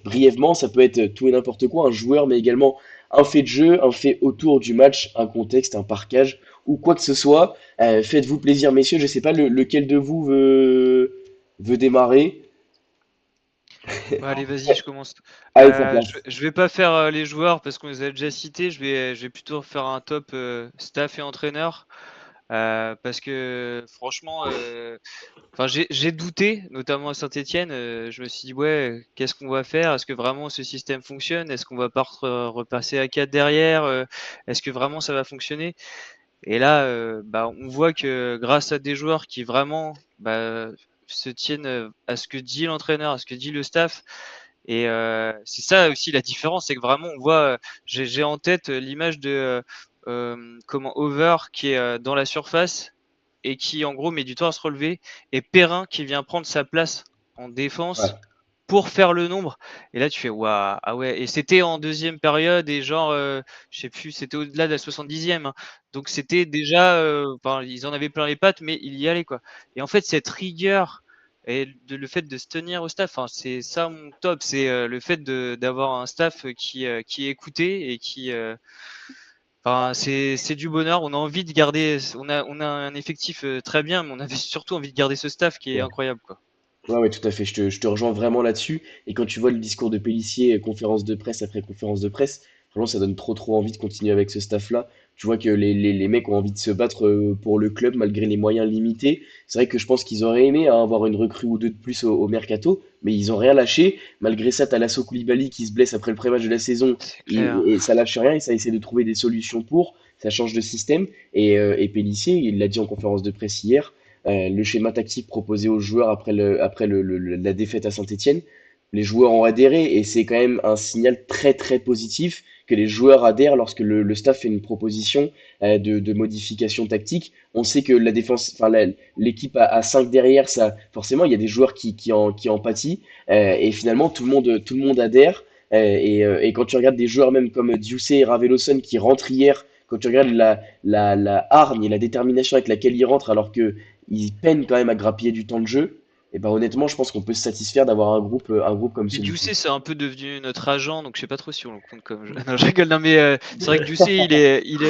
Speaker 1: brièvement, ça peut être tout et n'importe quoi, un joueur, mais également un fait de jeu, un fait autour du match, un contexte, un parquage ou quoi que ce soit. Faites-vous plaisir, messieurs. Je ne sais pas lequel de vous veut démarrer.
Speaker 2: Bah, allez, vas-y, je commence.
Speaker 1: Allez, ça
Speaker 2: Je,
Speaker 1: place.
Speaker 2: je vais pas faire les joueurs parce qu'on les a déjà cités. Je vais plutôt faire un top staff et entraîneur. Parce que franchement, enfin, j'ai douté, notamment à Saint-Étienne. Je me suis dit, ouais, qu'est-ce qu'on va faire? Est-ce que vraiment ce système fonctionne? Est-ce qu'on va pas repasser à 4 derrière? Est-ce que vraiment ça va fonctionner? Et là, bah, on voit que grâce à des joueurs qui vraiment bah, se tiennent à ce que dit l'entraîneur, à ce que dit le staff, et c'est ça aussi la différence, c'est que vraiment on voit, j'ai en tête l'image de comment Over qui est dans la surface et qui en gros met du temps à se relever, et Perrin qui vient prendre sa place en
Speaker 1: Ouais,
Speaker 2: défense pour faire le nombre. Et là tu fais waouh, ah ouais, et c'était en deuxième période et genre je sais plus, c'était au-delà de la 70e, hein. Donc c'était déjà, enfin ils en avaient plein les pattes, mais il y allait quoi. Et en fait cette rigueur et le fait de se tenir au staff, enfin, c'est ça mon top, c'est le fait d'avoir un staff qui est écouté et qui, enfin, c'est du bonheur. On a envie de garder, on a un effectif très bien, mais on avait surtout envie de garder ce staff qui est
Speaker 1: ouais.
Speaker 2: incroyable, quoi.
Speaker 1: Ouais, ouais, tout à fait. Je te rejoins vraiment là-dessus. Et quand tu vois le discours de Pélissier, conférence de presse après conférence de presse, franchement, ça donne trop, trop envie de continuer avec ce staff-là. Tu vois que les mecs ont envie de se battre pour le club malgré les moyens limités. C'est vrai que je pense qu'ils auraient aimé hein, avoir une recrue ou deux de plus au mercato, mais ils ont rien lâché. Malgré ça, t'as Lasso Koulibaly qui se blesse après le pré-match de la saison
Speaker 2: C'est clair.
Speaker 1: et ça lâche rien et ça essaie de trouver des solutions ça change de système. Et Pélissier, il l'a dit en conférence de presse hier, le schéma tactique proposé aux joueurs après la défaite à Saint-Etienne. Les joueurs ont adhéré et c'est quand même un signal très très positif que les joueurs adhèrent lorsque le staff fait une proposition de modification tactique. On sait que la défense, enfin l'équipe à 5 derrière, ça forcément il y a des joueurs qui en pâtissent et finalement tout le monde adhère. Et quand tu regardes des joueurs même comme Dioussé et Raveloson qui rentrent hier, quand tu regardes la hargne et la détermination avec laquelle ils rentrent alors que ils peinent quand même à grappiller du temps de jeu, et ben honnêtement, je pense qu'on peut se satisfaire d'avoir un groupe comme
Speaker 2: Mais
Speaker 1: celui-ci.
Speaker 2: Dioussé, c'est un peu devenu notre agent, donc je sais pas trop si on le compte comme. Non, je rigole. Non, mais c'est vrai que Dioussé,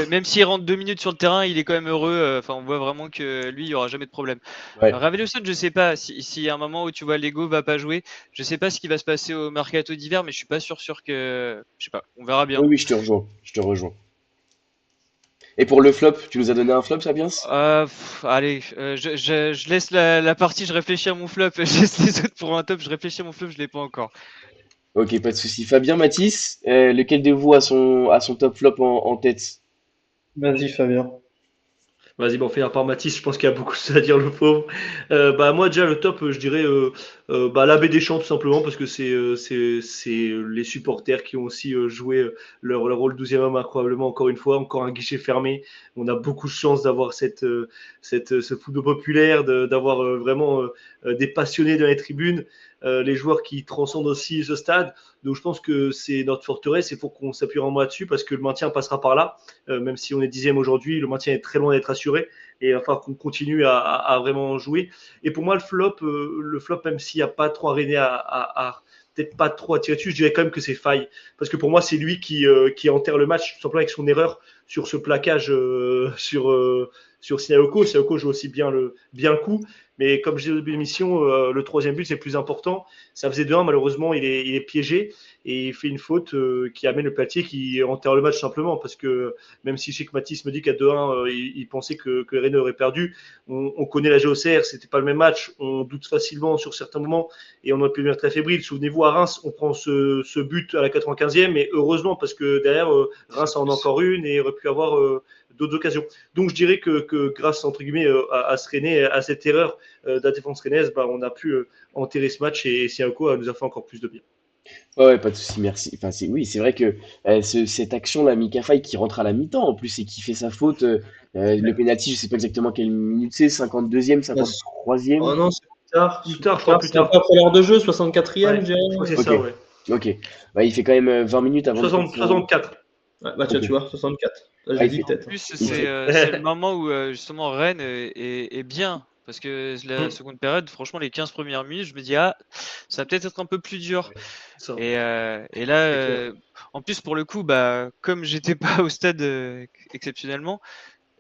Speaker 2: même s'il rentre 2 minutes sur le terrain, il est quand même heureux. Enfin, on voit vraiment que lui, il y aura jamais de problème.
Speaker 1: Ouais.
Speaker 2: Raveloson, je sais pas s'il y a un moment où tu vois Lego va pas jouer. Je sais pas ce qui va se passer au mercato d'hiver, mais je suis pas sûr que. Je sais pas. On verra bien.
Speaker 1: Oui, oui, je te rejoins. Je te rejoins. Et pour le flop, tu nous as donné un flop, Sapiens?
Speaker 2: Allez, je laisse la partie, je réfléchis à mon flop, je laisse les autres pour un top, je réfléchis à mon flop, je l'ai pas encore.
Speaker 1: Ok, pas de souci. Fabien, Mathis, lequel de vous a son top flop en tête?
Speaker 4: Vas-y, Fabien.
Speaker 3: Vas-y, bon, on finira par Mathis. Je pense qu'il y a beaucoup de choses à dire, le pauvre. Moi, déjà, le top, je dirais l'abbé Deschamps, tout simplement, parce que c'est les supporters qui ont aussi joué leur rôle 12e homme incroyablement, encore une fois, encore un guichet fermé. On a beaucoup de chance d'avoir ce football populaire, d'avoir vraiment des passionnés dans les tribunes, les joueurs qui transcendent aussi ce stade. Donc, je pense que c'est notre forteresse. Il faut qu'on s'appuie en moi dessus, parce que le maintien passera par là. Même si on est 10e aujourd'hui, le maintien est très loin d'être assuré et il va falloir qu'on continue à vraiment jouer. Et pour moi, le flop, même s'il n'y a pas trop à René peut-être pas trop à tirer dessus, je dirais quand même que c'est Faye. Parce que pour moi, c'est lui qui enterre le match, tout simplement avec son erreur sur ce plaquage sur Sinaoko. Sinaoko joue aussi bien le coup. Mais comme je disais au début de l'émission, le troisième but, c'est le plus important. Ça faisait 2-1, malheureusement, il est piégé et il fait une faute qui amène le Platier qui enterre le match simplement. Parce que même si Chic Mathis me dit qu'à 2-1, il pensait que Rennes aurait perdu, on connaît la GOCR, c'était pas le même match. On doute facilement sur certains moments et on aurait pu devenir très fébrile. Souvenez-vous, à Reims, on prend ce but à la 95e, mais heureusement, parce que derrière, Reims en a encore une et aurait pu avoir d'autres occasions. Donc je dirais que grâce entre guillemets à ce Rennais, à cette erreur de la défense rennaise, on a pu enterrer ce match et Siako nous a fait encore plus de bien.
Speaker 1: Ouais, ouais, pas de souci, merci. Enfin, oui, c'est vrai que cette action-là, Mika Faye qui rentre à la mi-temps en plus et qui fait sa faute, le penalty, je sais pas exactement quelle minute c'est, 52e,
Speaker 4: Bah,
Speaker 1: 53e.
Speaker 4: oh non, c'est plus tard.
Speaker 3: Plus tard, je crois, plus
Speaker 4: C'est un
Speaker 3: tard.
Speaker 4: peu après l'heure de jeu, 64e,
Speaker 3: Ouais,
Speaker 4: je
Speaker 3: je crois que
Speaker 4: dirais.
Speaker 3: c'est
Speaker 1: Ok,
Speaker 3: ça, ouais.
Speaker 1: ok. Bah, il fait quand même 20 minutes avant de prendre
Speaker 3: 60,
Speaker 1: son.
Speaker 3: 64.
Speaker 4: Ouais,
Speaker 1: Ok.
Speaker 4: tu vois, 64. Là,
Speaker 1: Ah,
Speaker 4: j'ai
Speaker 1: il
Speaker 4: dit
Speaker 1: fait.
Speaker 2: En
Speaker 4: peut-être.
Speaker 2: plus,
Speaker 1: Il fait.
Speaker 2: c'est le moment où justement Rennes est bien. Parce que la
Speaker 3: Mm,
Speaker 2: seconde période, franchement, les 15 premières minutes, je me dis, ah, ça va peut-être être un peu plus dur.
Speaker 3: ça,
Speaker 2: Et là,
Speaker 3: c'est clair.
Speaker 2: en plus, pour le coup, comme j'étais pas au stade exceptionnellement,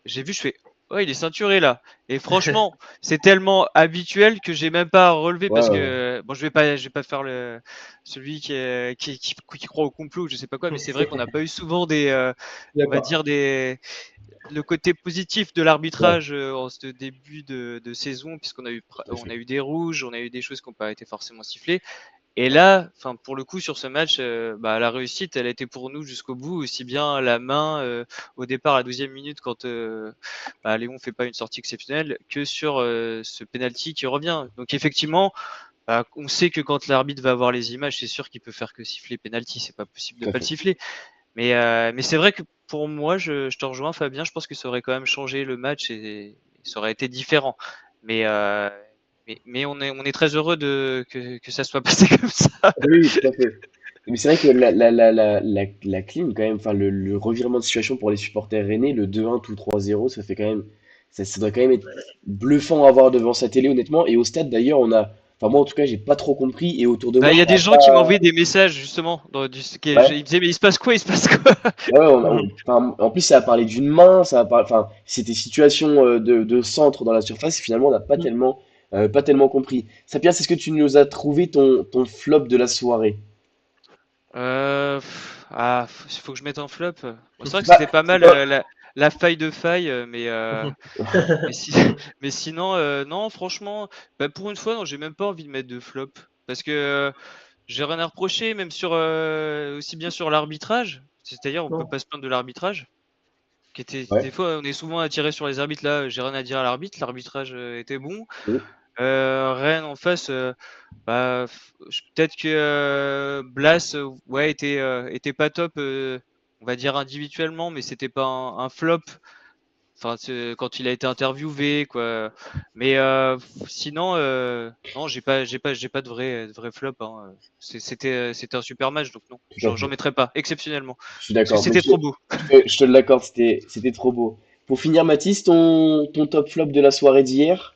Speaker 2: j'ai vu, je fais, oh, il est ceinturé là. Et franchement, c'est tellement habituel que j'ai même pas relevé
Speaker 1: Ouais,
Speaker 2: parce
Speaker 1: ouais, ouais.
Speaker 2: que, bon, je vais pas faire celui qui croit au complot ou je sais pas quoi, mais c'est vrai qu'on n'a pas eu souvent on va
Speaker 4: D'accord.
Speaker 2: dire le côté positif de
Speaker 1: Ouais,
Speaker 2: l'arbitrage en ce début de saison, puisqu'on a
Speaker 1: tout à
Speaker 2: on
Speaker 1: fait.
Speaker 2: a eu des rouges, on a eu des choses qui n'ont pas été forcément sifflées. Et là, enfin pour le coup sur ce match, la réussite, elle a été pour nous jusqu'au bout, aussi bien la main au départ à la 12e minute quand Léon fait pas une sortie exceptionnelle, que sur ce penalty qui revient. Donc effectivement, on sait que quand l'arbitre va avoir les images, c'est sûr qu'il peut faire que siffler penalty, c'est pas possible de
Speaker 1: Tout à
Speaker 2: pas le
Speaker 1: fait.
Speaker 2: siffler. Mais c'est vrai que pour moi, je te rejoins, Fabien. Je pense que ça aurait quand même changé le match et ça aurait été différent. Mais, euh, mais on est très heureux que ça soit passé comme ça.
Speaker 1: Oui, oui, tout à fait. Mais c'est vrai que la clim, quand même, enfin, le revirement de situation pour les supporters rennais, le 2-1 tout 3-0, ça fait quand même, ça doit quand même être bluffant à voir devant sa télé, honnêtement. Et au stade, d'ailleurs, enfin, moi, en tout cas, j'ai pas trop compris. Et autour de moi,
Speaker 2: Il y a
Speaker 1: ça a
Speaker 2: des gens qui
Speaker 1: pas.
Speaker 2: m'envoyaient des messages justement.
Speaker 1: Ouais,
Speaker 2: Ils disaient mais il se passe quoi? Il se passe quoi?
Speaker 1: ouais, enfin, en plus, ça a parlé d'une main, enfin, c'était situation de centre dans la surface. Et finalement, on n'a pas tellement compris. Sapien, est-ce que tu nous as trouvé ton flop de la soirée?
Speaker 2: Faut que je mette un flop. Bon, c'est vrai que
Speaker 1: Bah,
Speaker 2: c'était pas
Speaker 1: c'est
Speaker 2: mal
Speaker 1: pas.
Speaker 2: la faille de faille, mais, si- mais sinon, non, franchement, pour une fois, non, j'ai même pas envie de mettre de flop. Parce que j'ai rien à reprocher, même aussi bien sur l'arbitrage. C'est-à-dire, on peut
Speaker 4: Non.
Speaker 2: pas se plaindre de l'arbitrage.
Speaker 1: Ouais.
Speaker 2: Des fois, on est souvent attiré sur les arbitres. Là, j'ai rien à dire à l'arbitre. L'arbitrage était bon. Rennes en face, peut-être que Blas, ouais, était pas top, on va dire individuellement, mais c'était pas un flop. Enfin, quand il a été interviewé, quoi. Mais sinon, non, j'ai pas de vrai flop, hein. C'était un super match, donc non,
Speaker 1: Tout à
Speaker 2: j'en
Speaker 1: fait.
Speaker 2: mettrai pas, exceptionnellement,
Speaker 1: Je suis
Speaker 2: parce que
Speaker 1: d'accord. Mais
Speaker 2: c'était trop beau.
Speaker 1: je te l'accorde, c'était trop beau. Pour finir, Mathis, ton top flop de la soirée d'hier?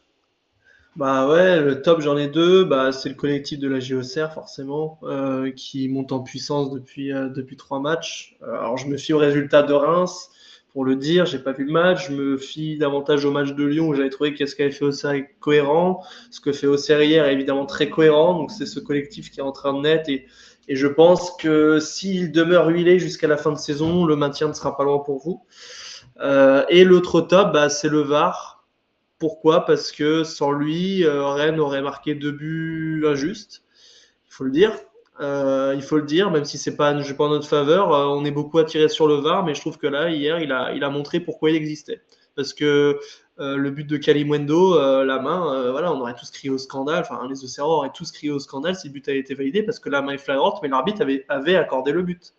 Speaker 4: Bah ouais, le top, j'en ai deux. Bah, c'est le collectif de la JOCR, forcément, qui monte en puissance depuis 3 matchs. Alors, je me fie au résultat de Reims, pour le dire. J'ai pas vu le match. Je me fie davantage au match de Lyon, où j'avais trouvé que ce qu'avait fait Auxerre est cohérent. Ce que fait Auxerre hier est évidemment très cohérent. Donc, c'est ce collectif qui est en train de naître. Et je pense que s'il demeure huilé jusqu'à la fin de saison, le maintien ne sera pas loin pour vous. Et l'autre top, bah, c'est le VAR. Pourquoi? Parce que sans lui, Rennes aurait marqué 2 buts injustes. Il faut le dire. Il faut le dire, même si c'est pas un jeu pas en notre faveur. On est beaucoup attiré sur le VAR, mais je trouve que là, hier, il a montré pourquoi il existait. parce que le but de Kalimundo, la main, voilà, on aurait tous crié au scandale, enfin les Auxerrois auraient tous crié au scandale si le but avait été validé parce que la main est flagrante, mais l'arbitre avait accordé le but.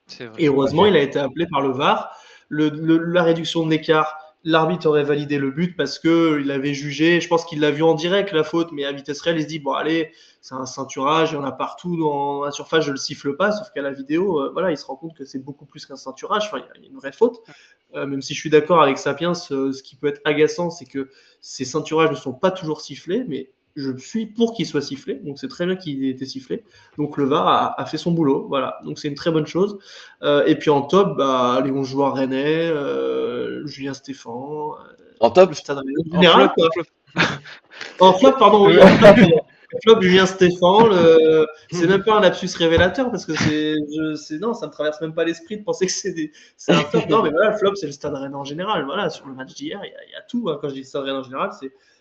Speaker 2: C'est vrai.
Speaker 4: Et heureusement, il a été appelé par le VAR. La réduction de l'écart, l'arbitre aurait validé le but parce qu'il avait jugé, je pense qu'il l'a vu en direct la faute, mais à vitesse réelle, il se dit bon allez, c'est un ceinturage, il y en a partout dans la surface, je le siffle pas, sauf qu'à la vidéo, voilà, il se rend compte que c'est beaucoup plus qu'un ceinturage, enfin, il y a une vraie faute. Même si je suis d'accord avec Sapiens, ce qui peut être agaçant, c'est que ces ceinturages ne sont pas toujours sifflés, mais je suis pour qu'ils soient sifflés, donc c'est très bien qu'il ait été sifflé. Donc le VAR a fait son boulot, voilà, donc c'est une très bonne chose. Et puis en top, les 11 joueurs rennais, Julien Stéphan,
Speaker 1: En top,
Speaker 4: le stade rennais en
Speaker 2: En
Speaker 4: général,
Speaker 2: flop,
Speaker 4: quoi. En flop, pardon, oui, en flop, Julien Stéphan, c'est même pas un lapsus révélateur parce que non, ça me traverse même pas l'esprit de penser que c'est un flop. Non, mais voilà, le flop, c'est le stade rennais en général. Voilà, sur le match d'hier, il y a tout. Hein. Quand je dis stade rennais en général,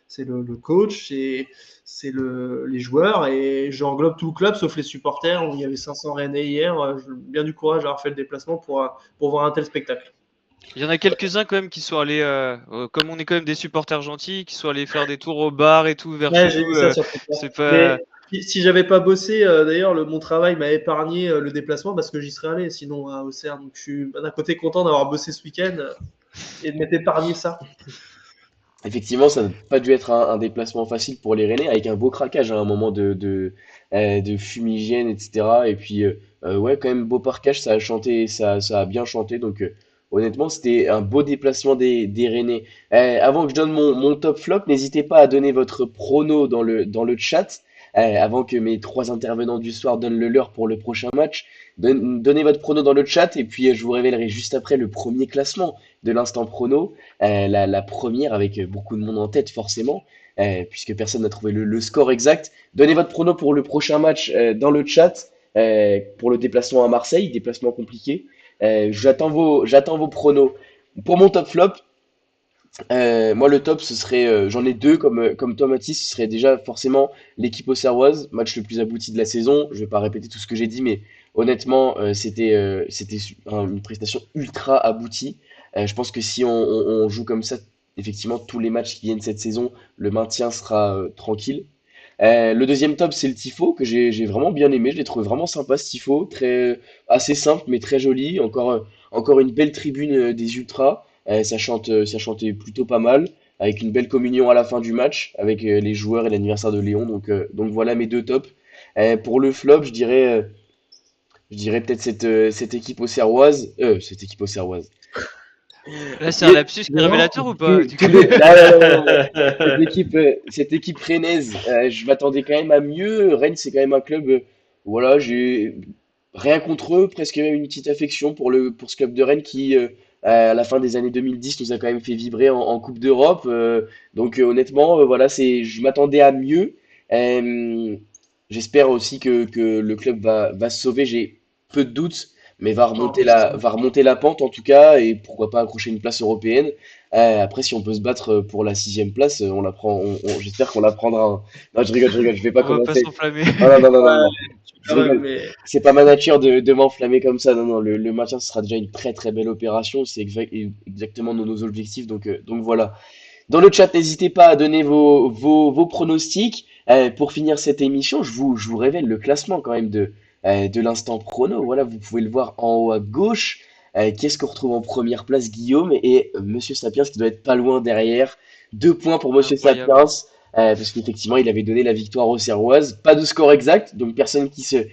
Speaker 4: c'est le coach, c'est les joueurs et j'englobe tout le club sauf les supporters. Il y avait 500 rennais hier. Bien du courage d'avoir fait le déplacement pour voir un tel spectacle.
Speaker 2: Il y en a quelques-uns quand même qui sont allés, comme on est quand même des supporters gentils, qui sont allés faire des tours au bar et tout vers
Speaker 4: Ouais,
Speaker 2: chez
Speaker 4: j'ai
Speaker 2: nous.
Speaker 4: vu ça sur Twitter.
Speaker 2: C'est pas.
Speaker 4: Mais si j'avais pas bossé, d'ailleurs, mon travail m'a épargné le déplacement parce que j'y serais allé sinon à Auxerre. Donc je suis d'un côté content d'avoir bossé ce week-end et de m'être épargné ça.
Speaker 1: effectivement, ça n'a pas dû être un déplacement facile pour les Rennais, avec un beau craquage à un moment de fumigène, etc. Et puis, ouais, quand même, beau parquage, ça a chanté, ça a bien chanté. Donc, honnêtement, c'était un beau déplacement des Rennais. Avant que je donne mon top flop, n'hésitez pas à donner votre prono dans le chat, avant que mes trois intervenants du soir donnent le leur pour le prochain match. Donnez votre prono dans le chat, et puis je vous révélerai juste après le premier classement de l'instant prono. La première avec beaucoup de monde en tête forcément, puisque personne n'a trouvé le score exact. Donnez votre prono pour le prochain match dans le chat, pour le déplacement à Marseille, déplacement compliqué. J'attends vos pronos. Pour mon top flop, moi le top ce serait, j'en ai deux comme toi Mathis, ce serait déjà forcément l'équipe auxerroise, match le plus abouti de la saison. Je vais pas répéter tout ce que j'ai dit, mais honnêtement c'était une prestation ultra aboutie. Je pense que si on joue comme ça, effectivement tous les matchs qui viennent cette saison, le maintien sera tranquille. Le deuxième top c'est le tifo que j'ai vraiment bien aimé, je l'ai trouvé vraiment sympa ce tifo, assez simple mais très joli. Encore une belle tribune des ultras. Ça chantait plutôt pas mal, avec une belle communion à la fin du match, avec les joueurs et l'anniversaire de Léon. Donc voilà mes deux tops. Pour le flop, je dirais peut-être cette équipe auxerroise. Cette équipe auxerroise.
Speaker 2: Là, c'est un lapsus qui est révélateur ou pas?
Speaker 1: Cette équipe rennaise, je m'attendais quand même à mieux. Rennes, c'est quand même un club. Voilà, j'ai rien contre eux, presque même une petite affection pour ce club de Rennes qui, à la fin des années 2010, nous a quand même fait vibrer en Coupe d'Europe. Donc honnêtement, voilà, je m'attendais à mieux. Euh, J'espère aussi que le club va se sauver. J'ai peu de doutes, mais va remonter la pente en tout cas, et pourquoi pas accrocher une place européenne. Après, si on peut se battre pour la sixième place, on la prend. J'espère qu'on la prendra. Hein. Non, je vais pas
Speaker 2: On va pas
Speaker 1: commencer.
Speaker 2: s'enflammer.
Speaker 1: Non, non, non, non, non,
Speaker 4: Ouais,
Speaker 1: non. Je
Speaker 4: quand même,
Speaker 1: rigole.
Speaker 4: mais
Speaker 1: C'est pas ma nature de m'enflammer comme ça. Non, non, le maintien, ce sera déjà une très très belle opération. C'est exactement nos objectifs. Donc voilà. Dans le chat, n'hésitez pas à donner vos pronostics. Pour finir cette émission, je vous révèle le classement quand même de l'instant prono. Voilà, vous pouvez le voir en haut à gauche. Qu'est-ce qu'on retrouve en première place, Guillaume et Monsieur Sapiens qui doit être pas loin derrière. 2 points pour Monsieur
Speaker 2: Incroyable.
Speaker 1: Sapiens, parce qu'effectivement, il avait donné la victoire aux Serroises. Pas de score exact, donc personne qui se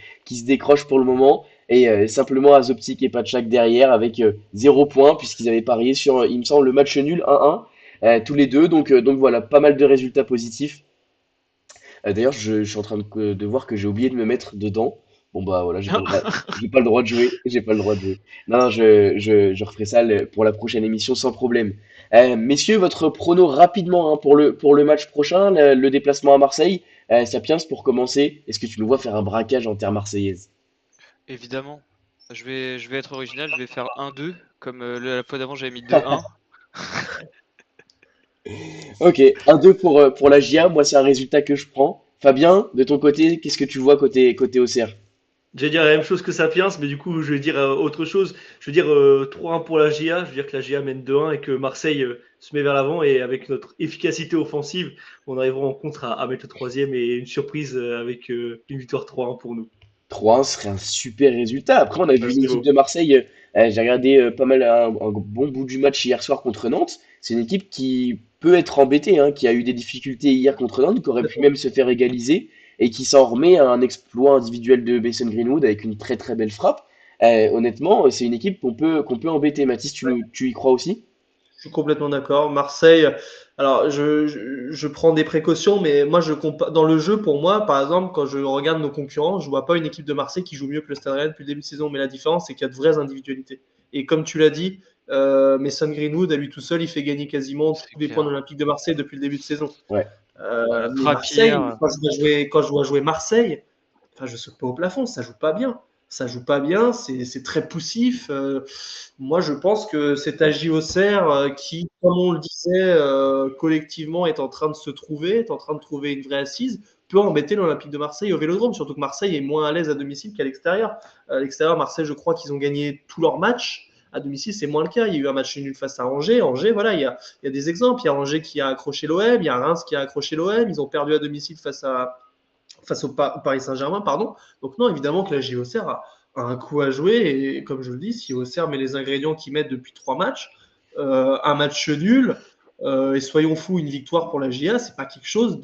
Speaker 1: décroche pour le moment. Et simplement Azoptic et Patchak derrière avec 0 points, puisqu'ils avaient parié sur, il me semble, le match nul 1-1. Tous les deux. Donc voilà, pas mal de résultats positifs. D'ailleurs, je suis en train de voir que j'ai oublié de me mettre dedans. Bon bah voilà, j'ai pas le droit de jouer. J'ai pas le droit de jouer. Non, non, je referai ça pour la prochaine émission sans problème. Messieurs, votre prono rapidement, hein, pour le match prochain, le déplacement à Marseille. Sapiens, pour commencer, est-ce que tu nous vois faire un braquage en terre marseillaise?
Speaker 2: Évidemment. Je vais être original, je vais faire 1-2, comme la fois d'avant j'avais mis 2-1.
Speaker 1: Ok, 1-2 pour la GIA. Moi, c'est un résultat que je prends. Fabien, de ton côté, qu'est-ce que tu vois côté Auxerre?
Speaker 3: Je vais dire la même chose que Sapiens, mais du coup, je vais dire autre chose. Je vais dire 3-1 pour la GIA. Je veux dire que la GIA mène 2-1 et que Marseille se met vers l'avant et avec notre efficacité offensive, on arrivera en contre à mettre le troisième et une surprise avec une victoire 3-1 pour nous.
Speaker 1: 3-1 serait un super résultat. Après, on a
Speaker 3: Ça
Speaker 1: vu une
Speaker 3: serait
Speaker 1: équipe
Speaker 3: beau.
Speaker 1: de Marseille. J'ai regardé pas mal un bon bout du match hier soir contre Nantes. C'est une équipe qui peut être embêtée, hein, qui a eu des difficultés hier contre Nantes, qui aurait pu même se faire égaliser et qui s'en remet à un exploit individuel de Mason Greenwood avec une très très belle frappe. Honnêtement, c'est une équipe qu'on peut embêter. Mathis, tu y crois aussi?
Speaker 4: Je suis complètement d'accord. Marseille, alors je prends des précautions, mais moi dans le jeu, pour moi, par exemple, quand je regarde nos concurrents, je vois pas une équipe de Marseille qui joue mieux que le Stade Rennais depuis le début de saison. Mais la différence, c'est qu'il y a de vraies individualités. Et comme tu l'as dit, Mason Greenwood, à lui tout seul, il fait gagner quasiment
Speaker 2: C'est
Speaker 4: tous les points de
Speaker 2: clair.
Speaker 4: l'Olympique de Marseille depuis le début de saison.
Speaker 1: Ouais.
Speaker 2: La
Speaker 4: Mais
Speaker 2: frappe
Speaker 4: Marseille,
Speaker 2: hier.
Speaker 4: quand je dois jouer Marseille, enfin, je saute pas au plafond, ça joue pas bien. Ça joue pas bien, c'est très poussif. Moi, je pense que c'est à Auxerre qui, comme on le disait, collectivement est en train de se trouver, est en train de trouver une vraie assise, peut embêter l'Olympique de Marseille au Vélodrome, surtout que Marseille est moins à l'aise à domicile qu'à l'extérieur. À l'extérieur, Marseille, je crois qu'ils ont gagné tous leurs matchs. À domicile, c'est moins le cas. Il y a eu un match nul face à Angers. Angers, voilà, il y a des exemples. Il y a Angers qui a accroché l'OM, il y a Reims qui a accroché l'OM. Ils ont perdu à domicile face au Paris Saint-Germain, pardon. Donc non, évidemment que la JOCR a un coup à jouer. Et comme je le dis, si Auxerre met les ingrédients qu'ils mettent depuis 3 matchs, un match nul, et soyons fous, une victoire pour la JA, c'est pas quelque chose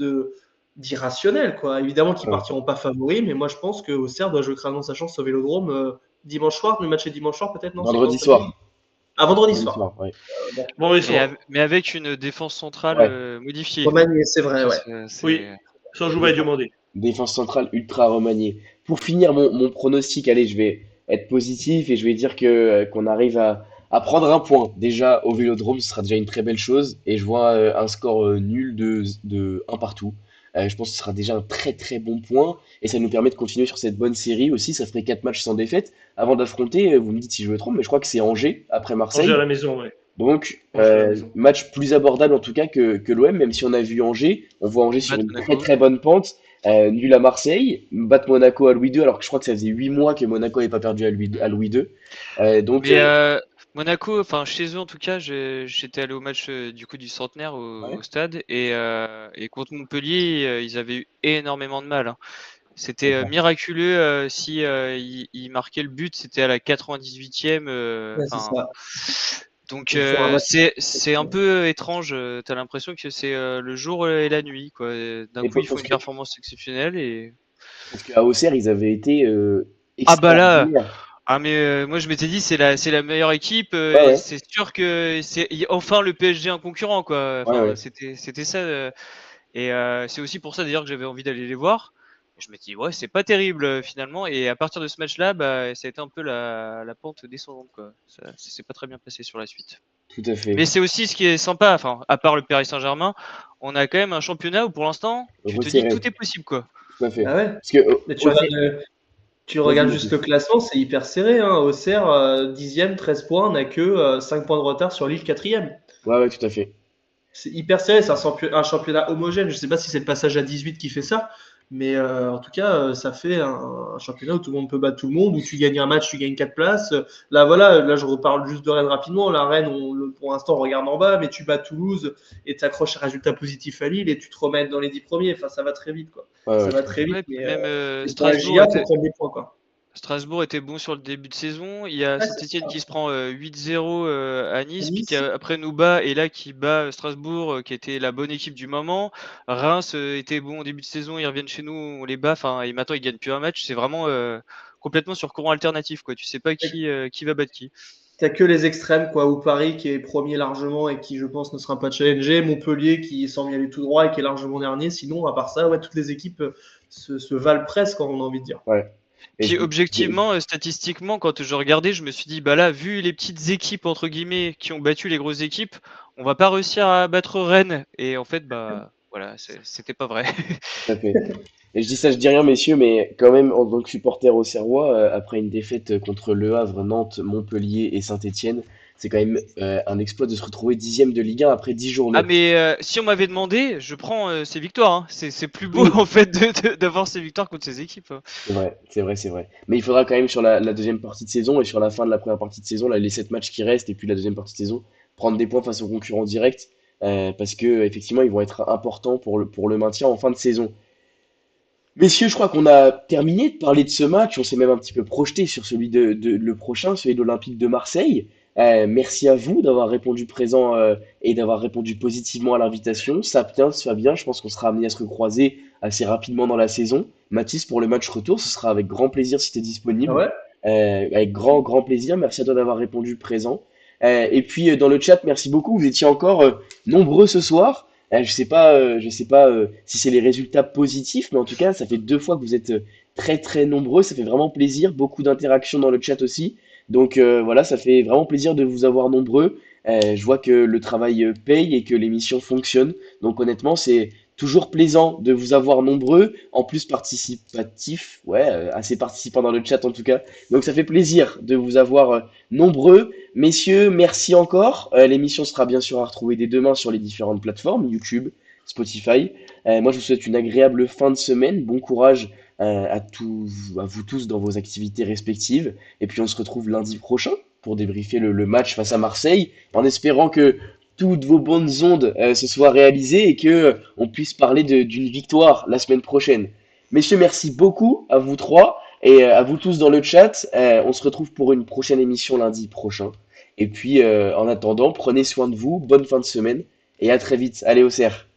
Speaker 4: d'irrationnel, quoi. Évidemment qu'ils
Speaker 1: Ouais.
Speaker 4: partiront pas favoris, mais moi je pense que Auxerre doit jouer crânement sa chance au Vélodrome dimanche soir. Le match est dimanche soir, peut-être, non? C'est quand
Speaker 1: Vendredi
Speaker 4: samedi?
Speaker 1: soir.
Speaker 4: Ah, vendredi
Speaker 1: Vendredi
Speaker 4: soir.
Speaker 1: soir, ouais.
Speaker 4: Bon.
Speaker 3: Bon, les soirs.
Speaker 2: Mais avec une défense centrale
Speaker 1: Ouais.
Speaker 2: modifiée.
Speaker 4: Remanié, c'est vrai,
Speaker 2: Ça,
Speaker 4: ouais.
Speaker 3: Oui, ça joue va être demandé.
Speaker 1: Défense centrale ultra remaniée. Pour finir mon pronostic, allez, je vais être positif et je vais dire qu'on arrive à prendre un point. Déjà au Vélodrome, ce sera déjà une très belle chose. Et je vois un score nul de un partout. Je pense que ce sera déjà un très très bon point. Et ça nous permet de continuer sur cette bonne série aussi. Ça ferait 4 matchs sans défaite. Avant d'affronter, vous me dites si je me trompe, mais je crois que c'est Angers après
Speaker 3: Angers à
Speaker 1: Marseille.
Speaker 3: la maison, ouais.
Speaker 1: Donc,
Speaker 3: Angers à la maison.
Speaker 1: match plus abordable en tout cas que l'OM, même si on a vu Angers, on voit Angers sur
Speaker 2: Battre
Speaker 1: une très
Speaker 2: Monaco.
Speaker 1: très bonne pente, nul à Marseille, battre Monaco à Louis II, alors que je crois que ça faisait 8 mois que Monaco n'avait pas perdu à Louis II. Donc,
Speaker 2: Mais Monaco, enfin chez eux en tout cas, j'étais allé au match du coup du centenaire
Speaker 1: ouais,
Speaker 2: au stade et contre Montpellier, ils avaient eu énormément de mal, hein. C'était
Speaker 1: d'accord.
Speaker 2: miraculeux si ils marquaient le but, c'était à la 98e.
Speaker 4: Ouais, c'est
Speaker 2: Enfin,
Speaker 4: ça.
Speaker 2: donc
Speaker 4: Ils font un match.
Speaker 2: c'est un peu étrange. T'as l'impression que c'est le jour et la nuit, quoi. D'un
Speaker 1: Et
Speaker 2: coup, ils font
Speaker 1: parce
Speaker 2: une
Speaker 1: que,
Speaker 2: performance exceptionnelle et
Speaker 1: parce qu'à Auxerre, ils avaient été
Speaker 2: ah bah là.
Speaker 1: extraordinaires.
Speaker 2: Ah mais moi je m'étais dit c'est la meilleure équipe
Speaker 1: Ouais,
Speaker 2: et
Speaker 1: ouais,
Speaker 2: c'est sûr que c'est enfin le PSG un concurrent quoi.
Speaker 1: ouais,
Speaker 2: Enfin
Speaker 1: ouais,
Speaker 2: c'était ça et c'est aussi pour ça d'ailleurs que j'avais envie d'aller les voir. Je me dis ouais c'est pas terrible finalement et à partir de ce match-là bah ça a été un peu la pente descendante quoi. Ça s'est pas très bien passé sur la suite.
Speaker 1: tout à fait.
Speaker 2: Mais c'est aussi ce qui est sympa enfin à part le Paris Saint-Germain, on a quand même un championnat où pour l'instant tu te dis
Speaker 1: Resserré,
Speaker 2: tout est possible quoi.
Speaker 1: tout à fait.
Speaker 4: Ah ouais.
Speaker 1: Parce que
Speaker 4: Mais
Speaker 1: Auxerre,
Speaker 4: tu
Speaker 1: vas-y,
Speaker 4: regardes juste le
Speaker 1: Mathis.
Speaker 4: classement, c'est hyper serré, hein. Auxerre, 10e, 13 points, n'a que 5 points de retard sur Lille, 4e.
Speaker 1: Ouais, ouais, tout à fait.
Speaker 4: C'est hyper serré, c'est un championnat homogène. Je ne sais pas si c'est le passage à 18 qui fait ça, mais en tout cas, ça fait un championnat où tout le monde peut battre tout le monde, où tu gagnes un match, tu gagnes 4 places. Là, voilà, là, je reparle juste de Rennes rapidement. La Rennes, pour l'instant, on regarde en bas, mais tu bats Toulouse et tu accroches un résultat positif à Lille et tu te remets dans les 10 premiers. Enfin, ça va très vite, quoi.
Speaker 1: Ouais,
Speaker 4: Ça
Speaker 1: ouais,
Speaker 4: va
Speaker 1: tout à
Speaker 4: très
Speaker 1: fait.
Speaker 4: vite,
Speaker 2: Ouais, puis
Speaker 4: mais
Speaker 2: même
Speaker 4: pour la
Speaker 2: Strasbourg
Speaker 4: GIA, il faut
Speaker 2: était
Speaker 4: prendre des points, quoi.
Speaker 2: Strasbourg était bon sur le début de saison. Il y a
Speaker 4: Ouais, c'est
Speaker 2: Saint-Etienne
Speaker 4: ça.
Speaker 2: qui se prend 8-0 à
Speaker 4: À
Speaker 2: Nice, puis qui
Speaker 4: Nice,
Speaker 2: après nous bat et là qui bat Strasbourg, qui était la bonne équipe du moment. Reims était bon au début de saison, ils reviennent chez nous, on les bat. Enfin, et maintenant ils gagnent plus un match. C'est vraiment complètement sur courant alternatif, quoi. Tu sais pas qui va battre qui.
Speaker 4: t'as que les extrêmes, quoi, ou Paris qui est premier largement et qui, je pense, ne sera pas challengé, Montpellier qui semble y aller tout droit et qui est largement dernier. Sinon, à part ça, ouais, toutes les équipes se valent presque, on a envie de dire.
Speaker 1: Ouais. Et
Speaker 2: Puis objectivement, statistiquement, quand je regardais, je me suis dit, bah là, vu les petites équipes entre guillemets qui ont battu les grosses équipes, on va pas réussir à battre Rennes. Et en fait, bah voilà, c'était pas vrai.
Speaker 1: tout à fait. Et je dis ça, je dis rien, messieurs, mais quand même, en tant que supporter auxerrois, après une défaite contre Le Havre, Nantes, Montpellier et Saint-Étienne, c'est quand même un exploit de se retrouver 10e de Ligue 1 après 10
Speaker 2: Ah
Speaker 1: journées.
Speaker 2: mais si on m'avait demandé, je prends ces victoires, hein. C'est plus beau
Speaker 1: Oui,
Speaker 2: en fait d'avoir ces victoires contre ces équipes, hein.
Speaker 1: c'est vrai, c'est vrai, c'est vrai. Mais il faudra quand même sur la deuxième partie de saison et sur la fin de la première partie de saison, là, les 7 matchs qui restent et puis la deuxième partie de saison, prendre des points face aux concurrents directs, parce que effectivement, ils vont être importants pour le maintien en fin de saison. Messieurs, je crois qu'on a terminé de parler de ce match. On s'est même un petit peu projeté sur celui le prochain, celui de l'Olympique de Marseille. Merci à vous d'avoir répondu présent et d'avoir répondu positivement à l'invitation. Sapiens, Fabien, je pense qu'on sera amené à se recroiser assez rapidement dans la saison. Mathis, pour le match retour, ce sera avec grand plaisir si tu es
Speaker 4: Ah
Speaker 1: disponible.
Speaker 4: ouais?
Speaker 1: Avec grand, grand plaisir. Merci à toi d'avoir répondu présent. Et puis dans le chat, merci beaucoup. Vous étiez encore nombreux ce soir. Je sais pas si c'est les résultats positifs, mais en tout cas, ça fait 2 fois que vous êtes très très nombreux. Ça fait vraiment plaisir. Beaucoup d'interactions dans le chat aussi. Donc voilà, ça fait vraiment plaisir de vous avoir nombreux. Je vois que le travail paye et que l'émission fonctionne. Donc honnêtement, c'est toujours plaisant de vous avoir nombreux. En plus participatif, ouais, assez participants dans le chat en tout cas. Donc ça fait plaisir de vous avoir nombreux. Messieurs, merci encore. L'émission sera bien sûr à retrouver dès demain sur les différentes plateformes, YouTube, Spotify. Moi, je vous souhaite une agréable fin de semaine. Bon courage à vous tous dans vos activités respectives. Et puis, on se retrouve lundi prochain pour débriefer le match face à Marseille, en espérant que toutes vos bonnes ondes se soient réalisées et que on puisse parler d'une victoire la semaine prochaine. Messieurs, merci beaucoup à vous trois et à vous tous dans le chat. On se retrouve pour une prochaine émission lundi prochain. Et puis, en attendant, prenez soin de vous, bonne fin de semaine et à très vite. Allez, au cerf.